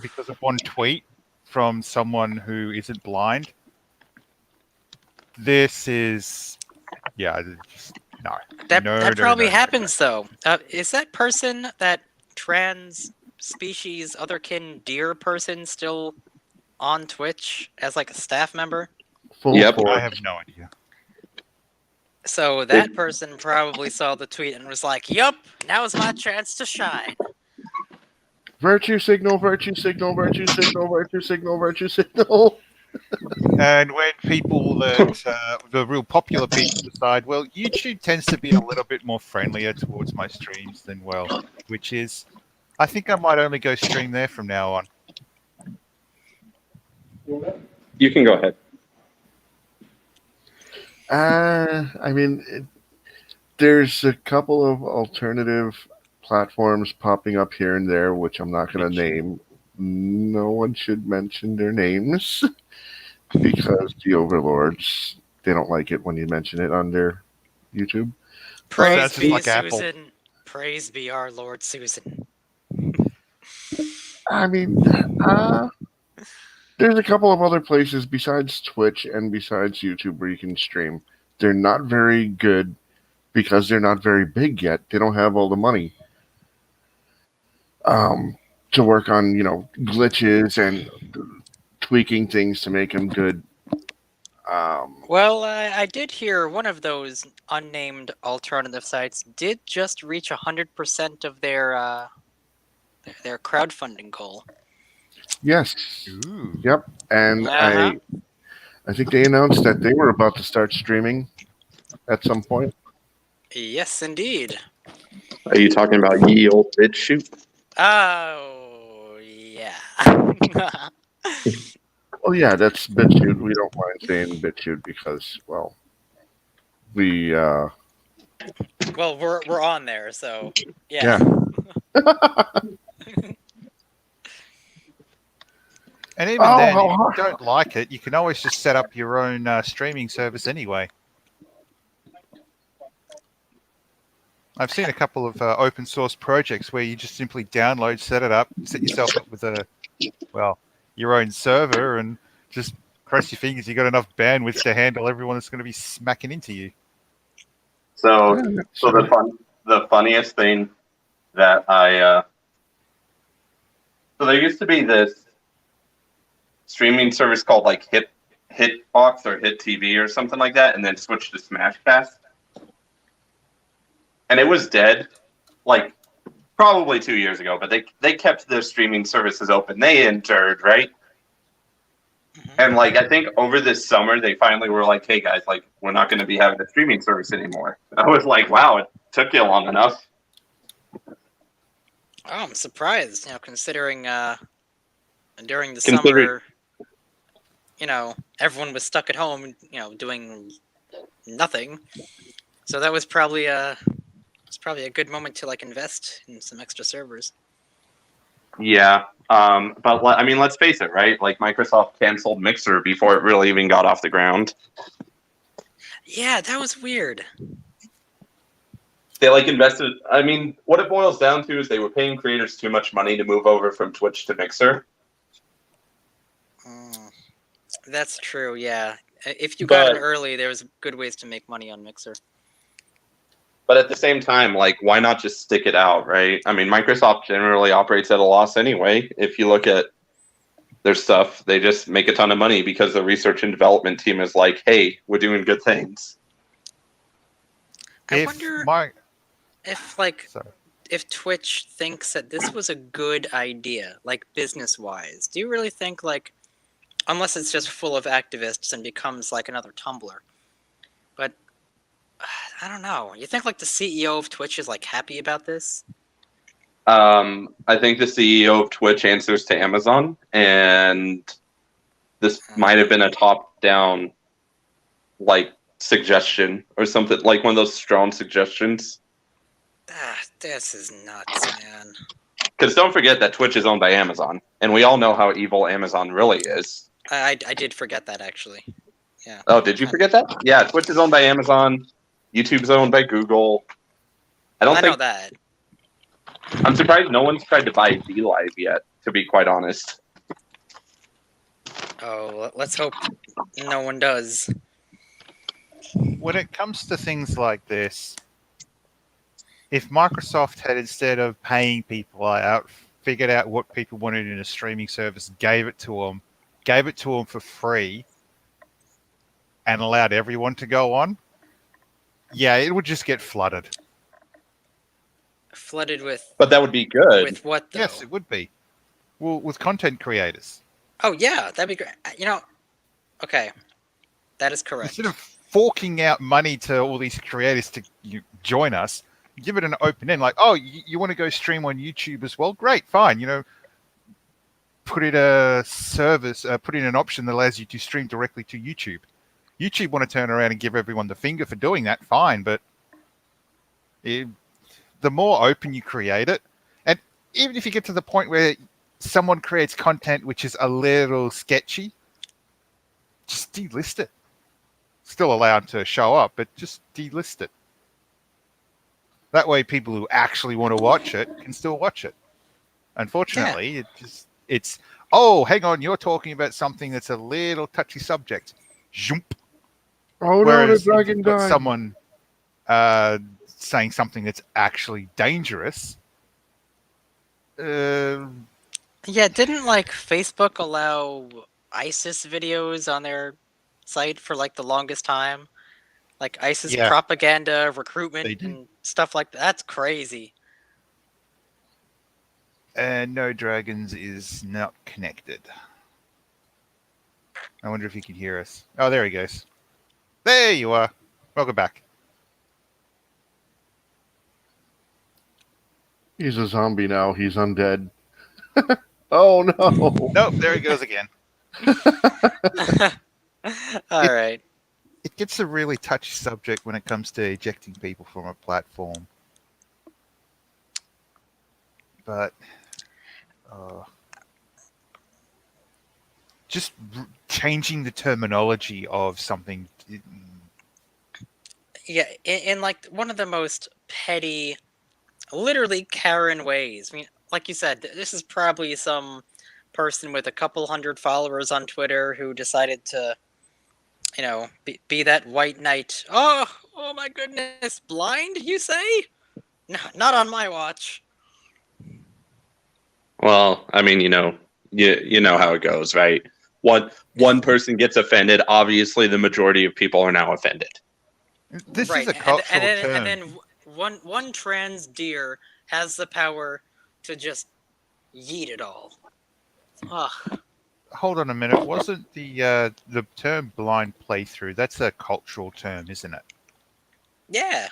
[SPEAKER 2] because of one tweet from someone who isn't blind, this is, just no.
[SPEAKER 1] That
[SPEAKER 2] No,
[SPEAKER 1] that
[SPEAKER 2] no,
[SPEAKER 1] probably
[SPEAKER 2] no, no,
[SPEAKER 1] happens though. Is that person that trans species otherkin deer person still on Twitch as like a staff member?
[SPEAKER 3] Full
[SPEAKER 4] Yep.
[SPEAKER 2] no. I
[SPEAKER 3] force.
[SPEAKER 2] have no idea.
[SPEAKER 1] So that person probably saw the tweet and was like, "Yup, now's my chance to shine."
[SPEAKER 3] Virtue signal, virtue signal, virtue signal, virtue signal, virtue signal.
[SPEAKER 2] And when people the real popular people decide, well, YouTube tends to be a little bit more friendlier towards my streams than, well, which is, I think I might only go stream there from now on.
[SPEAKER 4] You can go ahead.
[SPEAKER 3] I mean, there's a couple of alternative platforms popping up here and there, which I'm not going to name. No one should mention their names because the overlords, they don't like it when you mention it on their YouTube.
[SPEAKER 1] Praise
[SPEAKER 2] that's just
[SPEAKER 1] be
[SPEAKER 2] like Apple.
[SPEAKER 1] Susan. Praise be our Lord Susan.
[SPEAKER 3] I mean, there's a couple of other places besides Twitch and besides YouTube where you can stream. They're not very good because they're not very big yet. They don't have all the money to work on, glitches and tweaking things to make them good.
[SPEAKER 1] Well, I did hear one of those unnamed alternative sites did just reach 100% of their crowdfunding goal.
[SPEAKER 3] Yes.
[SPEAKER 2] Ooh.
[SPEAKER 3] Yep. And
[SPEAKER 1] Uh-huh.
[SPEAKER 3] I think they announced that they were about to start streaming at some point.
[SPEAKER 1] Yes, indeed.
[SPEAKER 4] Are you talking about ye old bitch shoot?
[SPEAKER 1] Oh, yeah.
[SPEAKER 3] Oh yeah, that's BitChute. We don't mind saying BitChute because, well, we
[SPEAKER 1] Well, we're on there, so
[SPEAKER 3] Yeah.
[SPEAKER 2] And even
[SPEAKER 3] Oh,
[SPEAKER 2] then,
[SPEAKER 3] how
[SPEAKER 2] if you
[SPEAKER 3] hard.
[SPEAKER 2] don't like it, you can always just set up your own streaming service anyway. I've seen a couple of open source projects where you just simply download, set it up, set yourself up with your own server, and just cross your fingers you got enough bandwidth to handle everyone that's going to be smacking into you.
[SPEAKER 4] So
[SPEAKER 3] Yeah,
[SPEAKER 4] So the funniest thing that so there used to be this streaming service called like Hitbox or Hit TV or something like that, and then switched to Smashcast, and it was dead, like probably 2 years ago. But they kept their streaming services open. They endured, right? And like I think over this summer they finally were like, "Hey guys, like we're not going to be having a streaming service anymore." I was like, "Wow, it took you long enough."
[SPEAKER 1] Oh, I'm surprised, considering during the
[SPEAKER 4] Considering-
[SPEAKER 1] summer, everyone was stuck at home, doing nothing. So that was probably a good moment to like invest in some extra servers.
[SPEAKER 4] Yeah, but I mean, let's face it, right? Like Microsoft canceled Mixer before it really even got off the ground.
[SPEAKER 1] Yeah, that was weird.
[SPEAKER 4] They like invested. I mean, what it boils down to is they were paying creators too much money to move over from Twitch to Mixer.
[SPEAKER 1] That's true. Yeah, if you got in
[SPEAKER 4] But-
[SPEAKER 1] early, there was good ways to make money on Mixer.
[SPEAKER 4] But at the same time, like, why not just stick it out, right? I mean, Microsoft generally operates at a loss anyway. If you look at their stuff. They just make a ton of money because the research and development team is like, hey, we're doing good things.
[SPEAKER 1] I wonder if
[SPEAKER 2] Sorry.
[SPEAKER 1] if Twitch thinks that this was a good idea, like business-wise. Do you really think, like, unless it's just full of activists and becomes like another Tumblr, but I don't know. You think like the CEO of Twitch is like happy about this?
[SPEAKER 4] I think the CEO of Twitch answers to Amazon, and this might have been a top-down like suggestion or something, like one of those strong suggestions.
[SPEAKER 1] This is nuts, man.
[SPEAKER 4] Because don't forget that Twitch is owned by Amazon, and we all know how evil Amazon really is.
[SPEAKER 1] I did forget that, actually. Yeah.
[SPEAKER 4] Oh, did you forget that? Yeah, Twitch is owned by Amazon. YouTube's owned by Google. I
[SPEAKER 1] know that.
[SPEAKER 4] I'm surprised no one's tried to buy DLive yet, to be quite honest.
[SPEAKER 1] Oh, let's hope no one does.
[SPEAKER 2] When it comes to things like this, if Microsoft had, instead of paying people out, figured out what people wanted in a streaming service, gave it to them for free, and allowed everyone to go on, yeah, it would just get flooded.
[SPEAKER 1] Flooded with...
[SPEAKER 4] But that would be good.
[SPEAKER 1] With what, though?
[SPEAKER 2] Yes, it would be. Well, with content creators.
[SPEAKER 1] Oh, yeah, that'd be great. You know, okay, that is correct.
[SPEAKER 2] Instead of forking out money to all these creators to join us, give it an open end. Like, oh, you want to go stream on YouTube as well? Great, fine. You know, put in a service, put in an option that allows you to stream directly to YouTube. YouTube want to turn around and give everyone the finger for doing that, fine. But the more open you create it, and even if you get to the point where someone creates content which is a little sketchy, just delist it. Still allowed to show up, but just delist it. That way people who actually want to watch it can still watch it. Unfortunately, it's oh, hang on, you're talking about something that's a little touchy subject. Zoomp.
[SPEAKER 3] Oh,
[SPEAKER 2] Whereas
[SPEAKER 3] no, the
[SPEAKER 2] if
[SPEAKER 3] dragon
[SPEAKER 2] you've got
[SPEAKER 3] died.
[SPEAKER 2] someone saying something that's actually dangerous.
[SPEAKER 1] Yeah, didn't like Facebook allow ISIS videos on their site for like the longest time? Like ISIS propaganda, recruitment, and stuff like that. That's crazy.
[SPEAKER 2] And No Dragons is not connected. I wonder if he can hear us. Oh, there he goes. There you are. Welcome back.
[SPEAKER 3] He's a zombie now. He's undead. Oh, no.
[SPEAKER 2] Nope, there he goes again.
[SPEAKER 1] All right.
[SPEAKER 2] It gets a really touchy subject when it comes to ejecting people from a platform. But just changing the terminology of something.
[SPEAKER 1] Yeah, in like one of the most petty, literally Karen ways. I mean, like you said, this is probably some person with a couple hundred followers on Twitter who decided to, you know, be that white knight. Oh my goodness, blind, you say? No, not on my watch.
[SPEAKER 4] Well, I mean, you know how it goes, right? One person gets offended. Obviously, the majority of people are now offended.
[SPEAKER 2] This
[SPEAKER 1] right.
[SPEAKER 2] is a cultural term.
[SPEAKER 1] And then one trans deer has the power to just yeet it all. Ugh.
[SPEAKER 2] Hold on a minute. Wasn't the term blind playthrough? That's a cultural term, isn't it?
[SPEAKER 1] Yeah.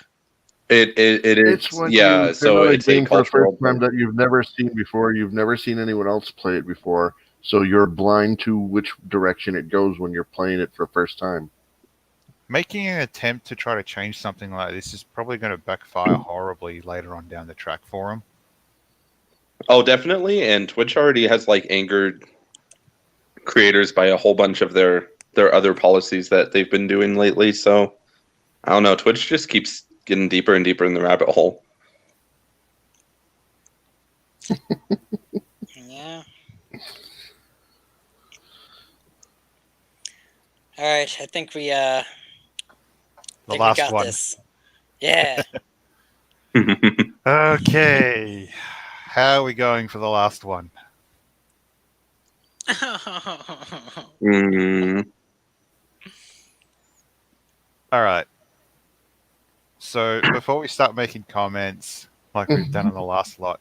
[SPEAKER 4] It is.
[SPEAKER 3] It's when
[SPEAKER 4] Yeah.
[SPEAKER 3] you
[SPEAKER 4] So
[SPEAKER 3] a
[SPEAKER 4] it's a
[SPEAKER 3] game for the
[SPEAKER 4] cultural
[SPEAKER 3] first time that you've never seen before. You've never seen anyone else play it before. So you're blind to which direction it goes when you're playing it for the first time.
[SPEAKER 2] Making an attempt to try to change something like this is probably going to backfire horribly later on down the track for them.
[SPEAKER 4] Oh, definitely. And Twitch already has like angered creators by a whole bunch of their other policies that they've been doing lately. So I don't know. Twitch just keeps getting deeper and deeper in the rabbit hole.
[SPEAKER 1] Yeah. All right, I think we
[SPEAKER 2] The
[SPEAKER 1] we
[SPEAKER 2] last
[SPEAKER 1] got
[SPEAKER 2] one.
[SPEAKER 1] this. Yeah.
[SPEAKER 2] Okay. How are we going for the last one?
[SPEAKER 4] Mm,
[SPEAKER 2] All right. So before we start making comments, like we've done on the last lot,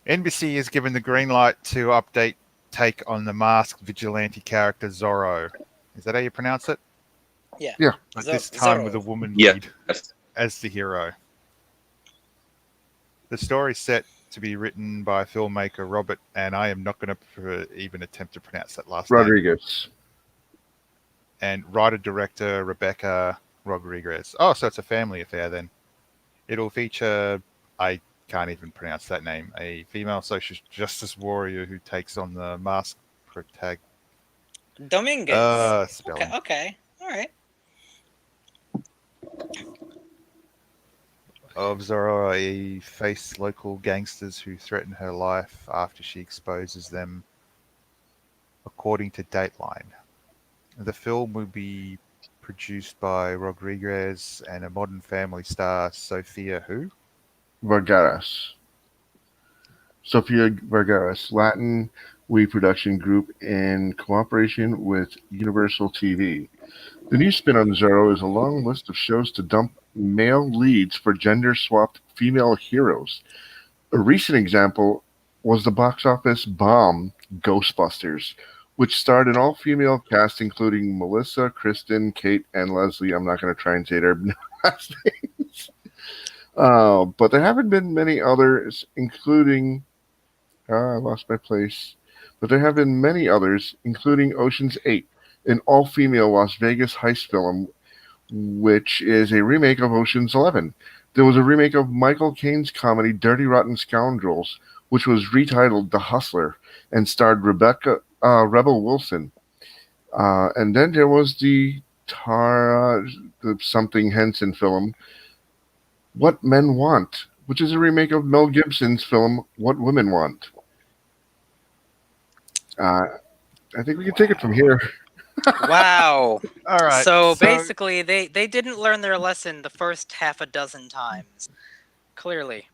[SPEAKER 2] NBC is given the green light to update take on the masked vigilante character Zorro. Is that how you pronounce it?
[SPEAKER 1] Yeah.
[SPEAKER 3] Yeah.
[SPEAKER 2] But this time with a
[SPEAKER 1] Zorro.
[SPEAKER 2] woman
[SPEAKER 4] yes.
[SPEAKER 2] lead as the hero. The story is set to be written by filmmaker Robert, and I am not going to even attempt to pronounce that last name.
[SPEAKER 3] Rodriguez.
[SPEAKER 2] And writer-director Rebecca Rodriguez. Oh, so it's a family affair then. It'll feature, I can't even pronounce that name, a female social justice warrior who takes on the masked protagonist.
[SPEAKER 1] Dominguez.
[SPEAKER 2] Spelling.
[SPEAKER 1] Okay. All right.
[SPEAKER 2] Of Zorro, face local gangsters who threaten her life after she exposes them, according to Dateline. The film will be produced by Rodriguez and a Modern Family star, Sofia who?
[SPEAKER 3] Vergara's. Sofia Vergara's Latin We Production Group in cooperation with Universal TV. The new spin on Zorro is a long list of shows to dump male leads for gender-swapped female heroes. A recent example was the box office bomb Ghostbusters, which starred an all-female cast including Melissa, Kristen, Kate, and Leslie. I'm not going to try and say their last names. But there haven't been many others, including... I lost my place. But there have been many others, including Ocean's 8, an all-female Las Vegas heist film, which is a remake of Ocean's 11. There was a remake of Michael Caine's comedy Dirty Rotten Scoundrels, which was retitled The Hustler and starred Rebel Wilson. And then there was the something Henson film, What Men Want, which is a remake of Mel Gibson's film What Women Want. I think we can take it from here.
[SPEAKER 1] Wow.
[SPEAKER 2] All right.
[SPEAKER 1] So basically, they didn't learn their lesson the first half a dozen times. Clearly.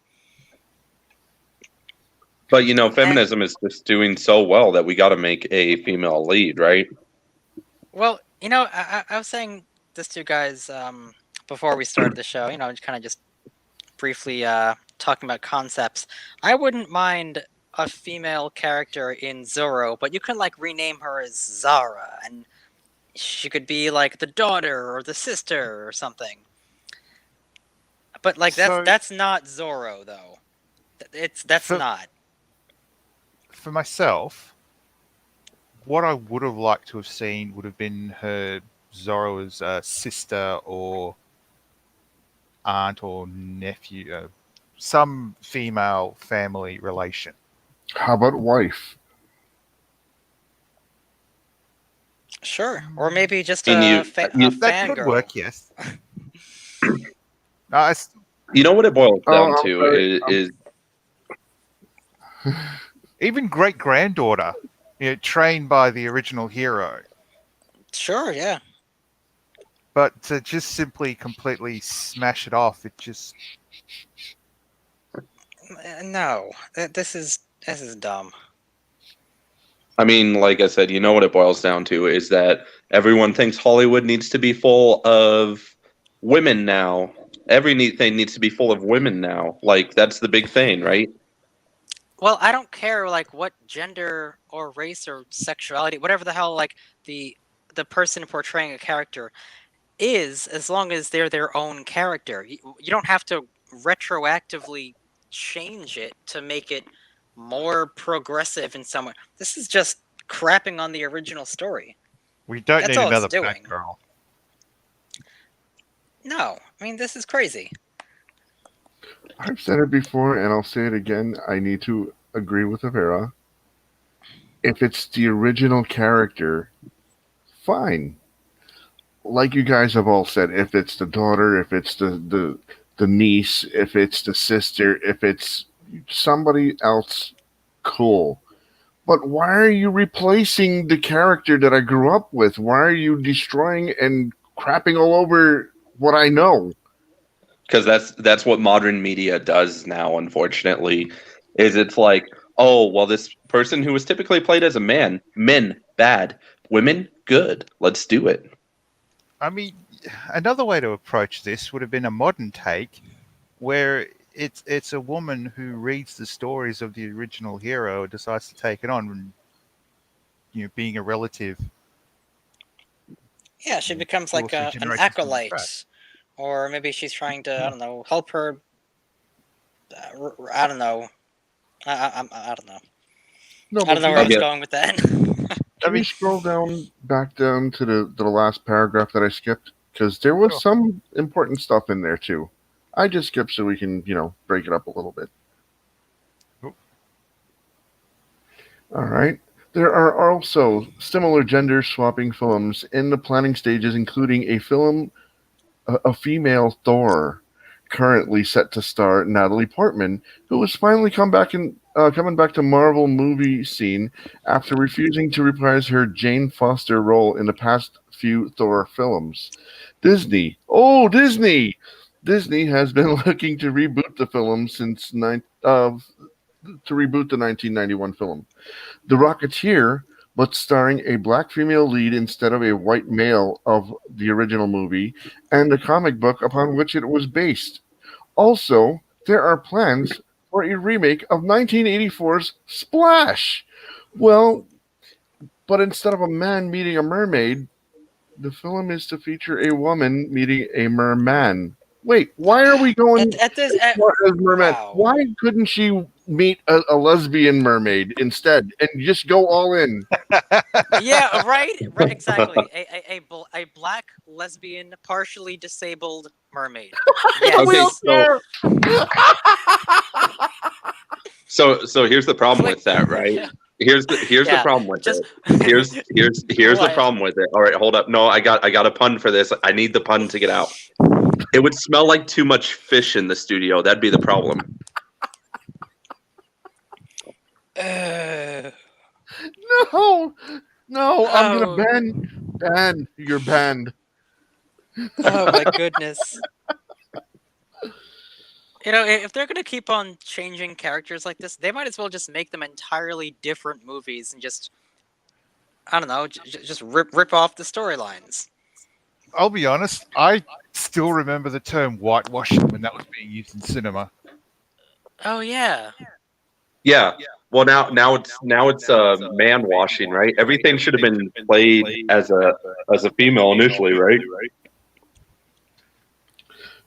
[SPEAKER 4] But feminism is just doing so well that we got to make a female lead, right?
[SPEAKER 1] Well, I was saying this to you guys before we started the show. Just briefly talking about concepts. I wouldn't mind a female character in Zorro, but you can rename her as Zara, and she could be the daughter or the sister or something. But that's not Zorro though. That's not.
[SPEAKER 2] For myself, what I would have liked to have seen would have been her Zorro's sister or aunt or nephew, some female family relation.
[SPEAKER 3] How about wife?
[SPEAKER 1] Sure, or maybe just
[SPEAKER 4] And
[SPEAKER 1] a
[SPEAKER 2] That could
[SPEAKER 1] fangirl.
[SPEAKER 2] work, yes.
[SPEAKER 4] You know what it boils down
[SPEAKER 3] I'm
[SPEAKER 4] to
[SPEAKER 3] sorry.
[SPEAKER 4] is
[SPEAKER 2] Even great granddaughter, trained by the original hero.
[SPEAKER 1] Sure, yeah.
[SPEAKER 2] But to just simply completely smash it off, it just...
[SPEAKER 1] No, this is dumb.
[SPEAKER 4] I mean, like I said, you know what it boils down to is that everyone thinks Hollywood needs to be full of women now. Everything needs to be full of women now. That's the big thing, right?
[SPEAKER 1] Well, I don't care what gender or race or sexuality, whatever the hell the person portraying a character is, as long as they're their own character. You don't have to retroactively change it to make it more progressive in some way. This is just crapping on the original story.
[SPEAKER 2] We don't
[SPEAKER 1] That's
[SPEAKER 2] need
[SPEAKER 1] all it's
[SPEAKER 2] another
[SPEAKER 1] doing.
[SPEAKER 2] Batgirl.
[SPEAKER 1] No, I mean, this is crazy.
[SPEAKER 3] I've said it before, and I'll say it again. I need to agree with Avera. If it's the original character, fine. Like you guys have all said, if it's the daughter, if it's the niece, if it's the sister, if it's somebody else, cool. But why are you replacing the character that I grew up with? Why are you destroying and crapping all over what I know?
[SPEAKER 4] Because that's what modern media does now, unfortunately. Is it's like, oh, well, this person who was typically played as a man. Men, bad. Women, good. Let's do it.
[SPEAKER 2] I mean, another way to approach this would have been a modern take, where it's a woman who reads the stories of the original hero and decides to take it on, and being a relative.
[SPEAKER 1] Yeah, she becomes
[SPEAKER 2] two or
[SPEAKER 1] like
[SPEAKER 2] three
[SPEAKER 1] an
[SPEAKER 2] generations down the track.
[SPEAKER 1] acolyte, or maybe she's trying to, I don't know, help her. I don't know. I don't know.
[SPEAKER 3] No,
[SPEAKER 1] I don't know where I
[SPEAKER 4] Okay.
[SPEAKER 1] was going with that.
[SPEAKER 3] Can you scroll back down to the last paragraph that I skipped? Because there was
[SPEAKER 2] Sure.
[SPEAKER 3] some important stuff in there too. I just skipped so we can, break it up a little bit.
[SPEAKER 2] Cool.
[SPEAKER 3] All right. There are also similar gender swapping films in the planning stages, including a female Thor, currently set to star Natalie Portman, who has finally coming back to Marvel movie scene after refusing to reprise her Jane Foster role in the past few Thor films. Disney has been looking to reboot the film to reboot the 1991 film. The Rocketeer, but starring a black female lead instead of a white male of the original movie, and the comic book upon which it was based. Also, there are plans for a remake of 1984's Splash. Well, but instead of a man meeting a mermaid, the film is to feature a woman meeting a merman. Wait, why are we going
[SPEAKER 1] At this,
[SPEAKER 3] as merman?
[SPEAKER 1] wow.
[SPEAKER 3] Why couldn't she meet a lesbian mermaid instead and just go all in?
[SPEAKER 1] Yeah, right, exactly. A black lesbian, partially disabled mermaid. Yes.
[SPEAKER 4] So here's the problem with that, right? Here's the
[SPEAKER 1] Yeah,
[SPEAKER 4] problem with
[SPEAKER 1] just-
[SPEAKER 4] it. Here's the
[SPEAKER 1] What?
[SPEAKER 4] problem with it. All right, hold up. No, I got a pun for this. I need the pun to get out. It would smell like too much fish in the studio. That'd be the problem.
[SPEAKER 3] No, I'm
[SPEAKER 1] Oh.
[SPEAKER 3] gonna ban. You're banned.
[SPEAKER 1] Oh my goodness. If they're gonna keep on changing characters like this, they might as well just make them entirely different movies and just, I don't know, just rip off the storylines.
[SPEAKER 2] I'll be honest, I still remember the term whitewashing when that was being used in cinema.
[SPEAKER 1] Oh yeah.
[SPEAKER 4] Yeah. Well, now it's man washing, right? Everything should have been played as a female initially, right?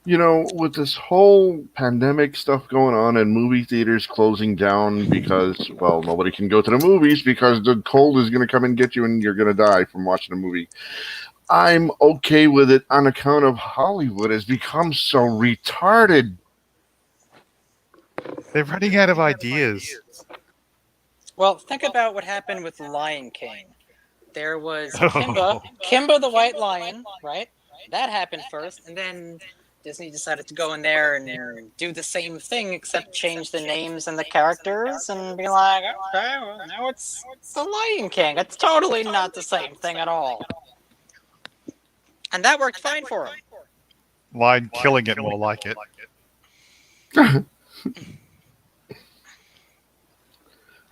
[SPEAKER 3] With this whole pandemic stuff going on and movie theaters closing down because, well, nobody can go to the movies because the cold is going to come and get you and you're going to die from watching a movie. I'm okay with it on account of Hollywood has become so retarded.
[SPEAKER 2] They're running out of ideas.
[SPEAKER 1] Well, think about what happened with Lion King. There was Kimba the White Lion, right? That happened first, and then Disney decided to go in there and do the same thing, except change the names and the characters, and be like, okay, well, now it's the Lion King. It's totally not the same thing at all. And that worked fine for him.
[SPEAKER 2] Line killing it more like it.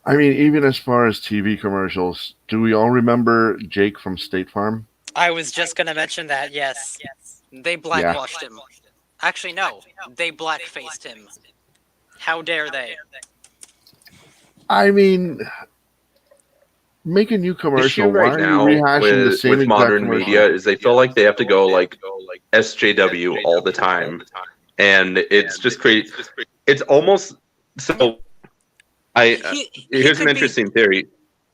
[SPEAKER 3] I mean, even as far as TV commercials, do we all remember Jake from State Farm?
[SPEAKER 1] I was just going to mention that, yes. They blackwashed him. Actually, no. They blackfaced him. How dare they?
[SPEAKER 3] I mean, make a new
[SPEAKER 4] The
[SPEAKER 3] commercial.
[SPEAKER 4] issue
[SPEAKER 3] Why
[SPEAKER 4] right
[SPEAKER 3] are
[SPEAKER 4] now
[SPEAKER 3] you rehashing the same
[SPEAKER 4] with
[SPEAKER 3] exact
[SPEAKER 4] modern
[SPEAKER 3] commercial?
[SPEAKER 4] media is they feel like they have to go like SJW all the time, and it's just crazy. It's almost so. Here's an interesting theory.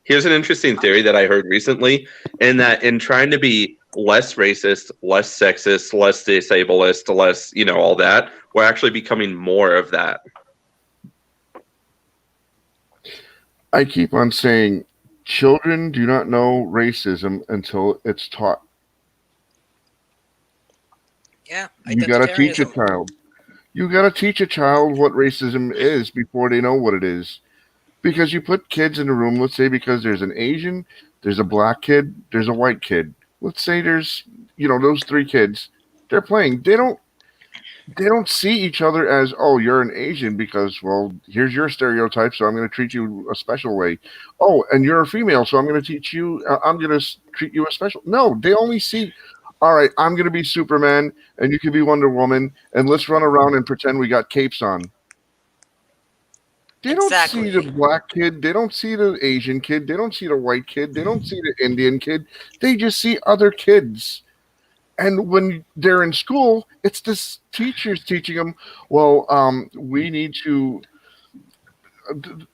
[SPEAKER 4] Here's an interesting theory that I heard recently, in that in trying to be less racist, less sexist, less disableist, less all that, we're actually becoming more of that.
[SPEAKER 3] I keep on saying, children do not know racism until it's taught.
[SPEAKER 1] Yeah,
[SPEAKER 3] You got to teach a child. You got to teach a child what racism is before they know what it is. Because you put kids in a room, let's say because there's an Asian, there's a black kid, there's a white kid. Let's say there's, those three kids. They're playing. they don't see each other as, oh, you're an Asian because, well, here's your stereotype, so I'm going to treat you a special way. Oh, and you're a female, so I'm going to teach you. I'm going to treat you a special. No, they only see. All right, I'm going to be Superman, and you can be Wonder Woman, and let's run around and pretend we got capes on. They don't see the
[SPEAKER 1] Exactly.
[SPEAKER 3] black kid. They don't see the Asian kid. They don't see the white kid. They don't see the Indian kid. They just see other kids. And when they're in school, it's this teachers teaching them, well, we need to,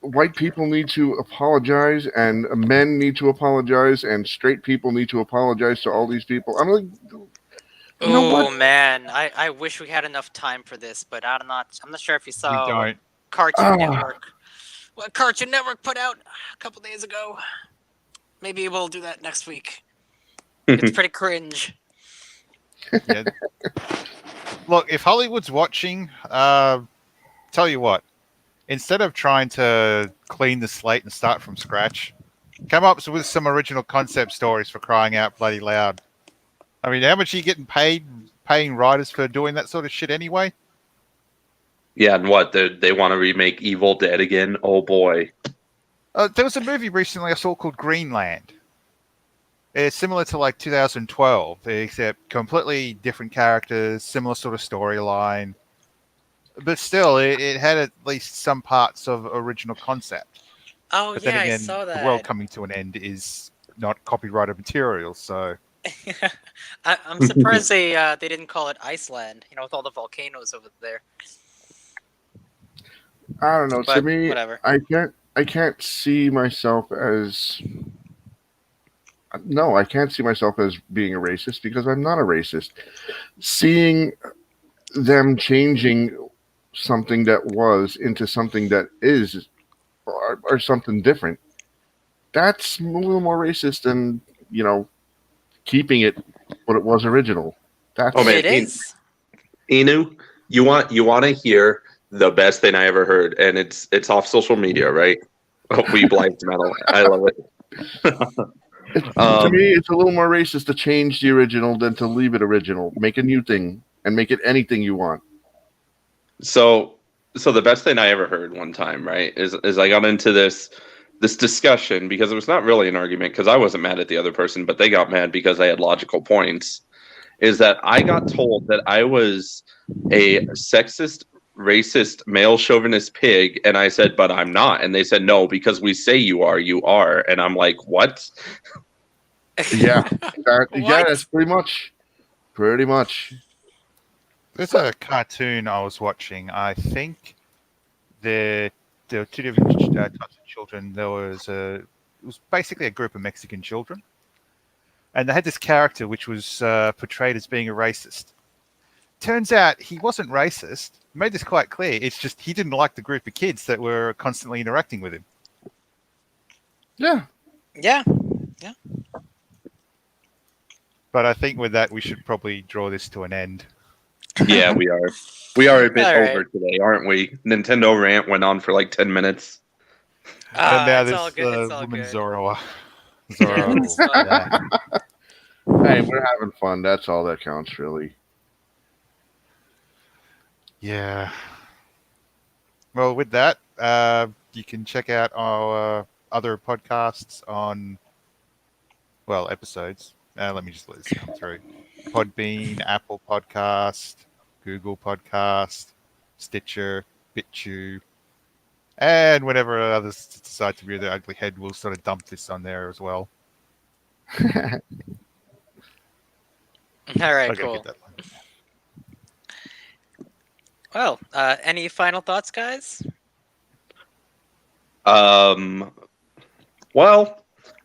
[SPEAKER 3] white people need to apologize, and men need to apologize, and straight people need to apologize to all these people. I'm like, you know what?
[SPEAKER 1] Oh man, I wish we had enough time for this, but I'm not sure if you
[SPEAKER 2] We
[SPEAKER 1] saw what
[SPEAKER 2] don't.
[SPEAKER 1] Cartoon
[SPEAKER 3] Ah.
[SPEAKER 1] Network what Cartoon Network put out a couple days ago. Maybe we'll do that next week. It's pretty cringe.
[SPEAKER 2] Yeah. Look, if Hollywood's watching, tell you what, instead of trying to clean the slate and start from scratch, come up with some original concept stories, for crying out bloody loud. I mean, how much are you getting paid paying writers for doing that sort of shit anyway?
[SPEAKER 4] Yeah, and what? They want to remake Evil Dead again? Oh boy.
[SPEAKER 2] There was a movie recently I saw called Greenland. It's similar to like 2012, except completely different characters, similar sort of storyline. But still, it had at least some parts of original concept.
[SPEAKER 1] Oh
[SPEAKER 2] But
[SPEAKER 1] yeah,
[SPEAKER 2] then
[SPEAKER 1] I
[SPEAKER 2] again,
[SPEAKER 1] saw
[SPEAKER 2] the world
[SPEAKER 1] that.
[SPEAKER 2] coming to an end is not copyrighted material, so
[SPEAKER 1] I'm surprised they didn't call it Iceland. You know, with all the volcanoes over there.
[SPEAKER 3] I don't know. To
[SPEAKER 1] But
[SPEAKER 3] me,
[SPEAKER 1] whatever.
[SPEAKER 3] I can't see myself as. No, I can't see myself as being a racist because I'm not a racist. Seeing them changing something that was into something that is, or something different, that's a little more racist than, keeping it what it was original. That's
[SPEAKER 4] Oh man,
[SPEAKER 1] It is.
[SPEAKER 4] Inu, you want to hear the best thing I ever heard, and it's off social media, right? Oh, we blind metal. I love it.
[SPEAKER 3] to me, it's a little more racist to change the original than to leave it original. Make a new thing and make it anything you want.
[SPEAKER 4] So the best thing I ever heard one time, right, is I got into this discussion because it was not really an argument because I wasn't mad at the other person, but they got mad because I had logical points. Is that I got told that I was a sexist, racist, male chauvinist pig, and I said, but I'm not. And they said, no, because we say you are, you are. And I'm like, what?
[SPEAKER 3] Yeah, yeah,
[SPEAKER 1] What?
[SPEAKER 3] that's pretty much.
[SPEAKER 2] there's a cartoon I was watching. I think there were two different types of children. It was basically a group of Mexican children, and they had this character which was portrayed as being a racist. Turns out he wasn't racist. He made this quite clear. It's just he didn't like the group of kids that were constantly interacting with him.
[SPEAKER 3] Yeah.
[SPEAKER 1] Yeah.
[SPEAKER 2] But I think with that, we should probably draw this to an end.
[SPEAKER 4] Yeah, we are. We are a bit
[SPEAKER 1] All right.
[SPEAKER 4] over today, aren't we? Nintendo rant went on for like 10 minutes.
[SPEAKER 2] And now
[SPEAKER 1] It's
[SPEAKER 2] this
[SPEAKER 1] all good. It's all
[SPEAKER 2] woman
[SPEAKER 1] good.
[SPEAKER 2] Zorro.
[SPEAKER 1] Yeah, it's fine.
[SPEAKER 2] Yeah.
[SPEAKER 3] Hey, we're having fun. That's all that counts, really.
[SPEAKER 2] Yeah. Well, with that, you can check out our other podcasts on, episodes. Let me just let this come through. Podbean, Apple Podcast, Google Podcast, Stitcher, BitChute, and whenever others decide to rear their ugly head, we'll sort of dump this on there as well.
[SPEAKER 1] All right,
[SPEAKER 2] I'll go
[SPEAKER 1] cool.
[SPEAKER 2] get that one.
[SPEAKER 1] Well, any final thoughts, guys?
[SPEAKER 4] Well,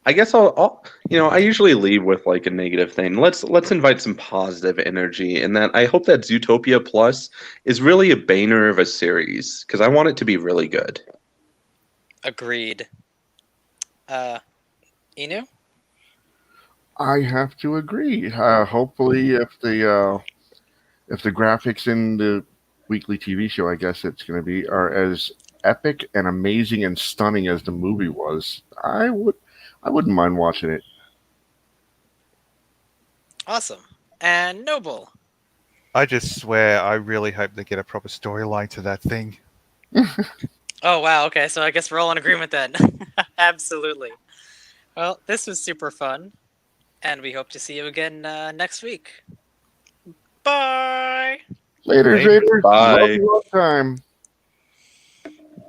[SPEAKER 4] I guess I'll I usually leave with like a negative thing. Let's invite some positive energy, and that I hope that Zootopia Plus is really a banner of a series because I want it to be really good.
[SPEAKER 1] Agreed. Inu?
[SPEAKER 3] I have to agree. Hopefully, if the graphics in the weekly TV show, I guess it's going to be, are as epic and amazing and stunning as the movie was, I wouldn't mind watching it.
[SPEAKER 1] Awesome. And Noble?
[SPEAKER 2] I just swear, I really hope they get a proper storyline to that thing.
[SPEAKER 1] Oh wow, okay, so I guess we're all in agreement then. Absolutely. Well, this was super fun, and we hope to see you again next week. Bye!
[SPEAKER 3] Later,
[SPEAKER 2] Later.
[SPEAKER 3] Vader.
[SPEAKER 4] Bye.
[SPEAKER 3] Love you all the time.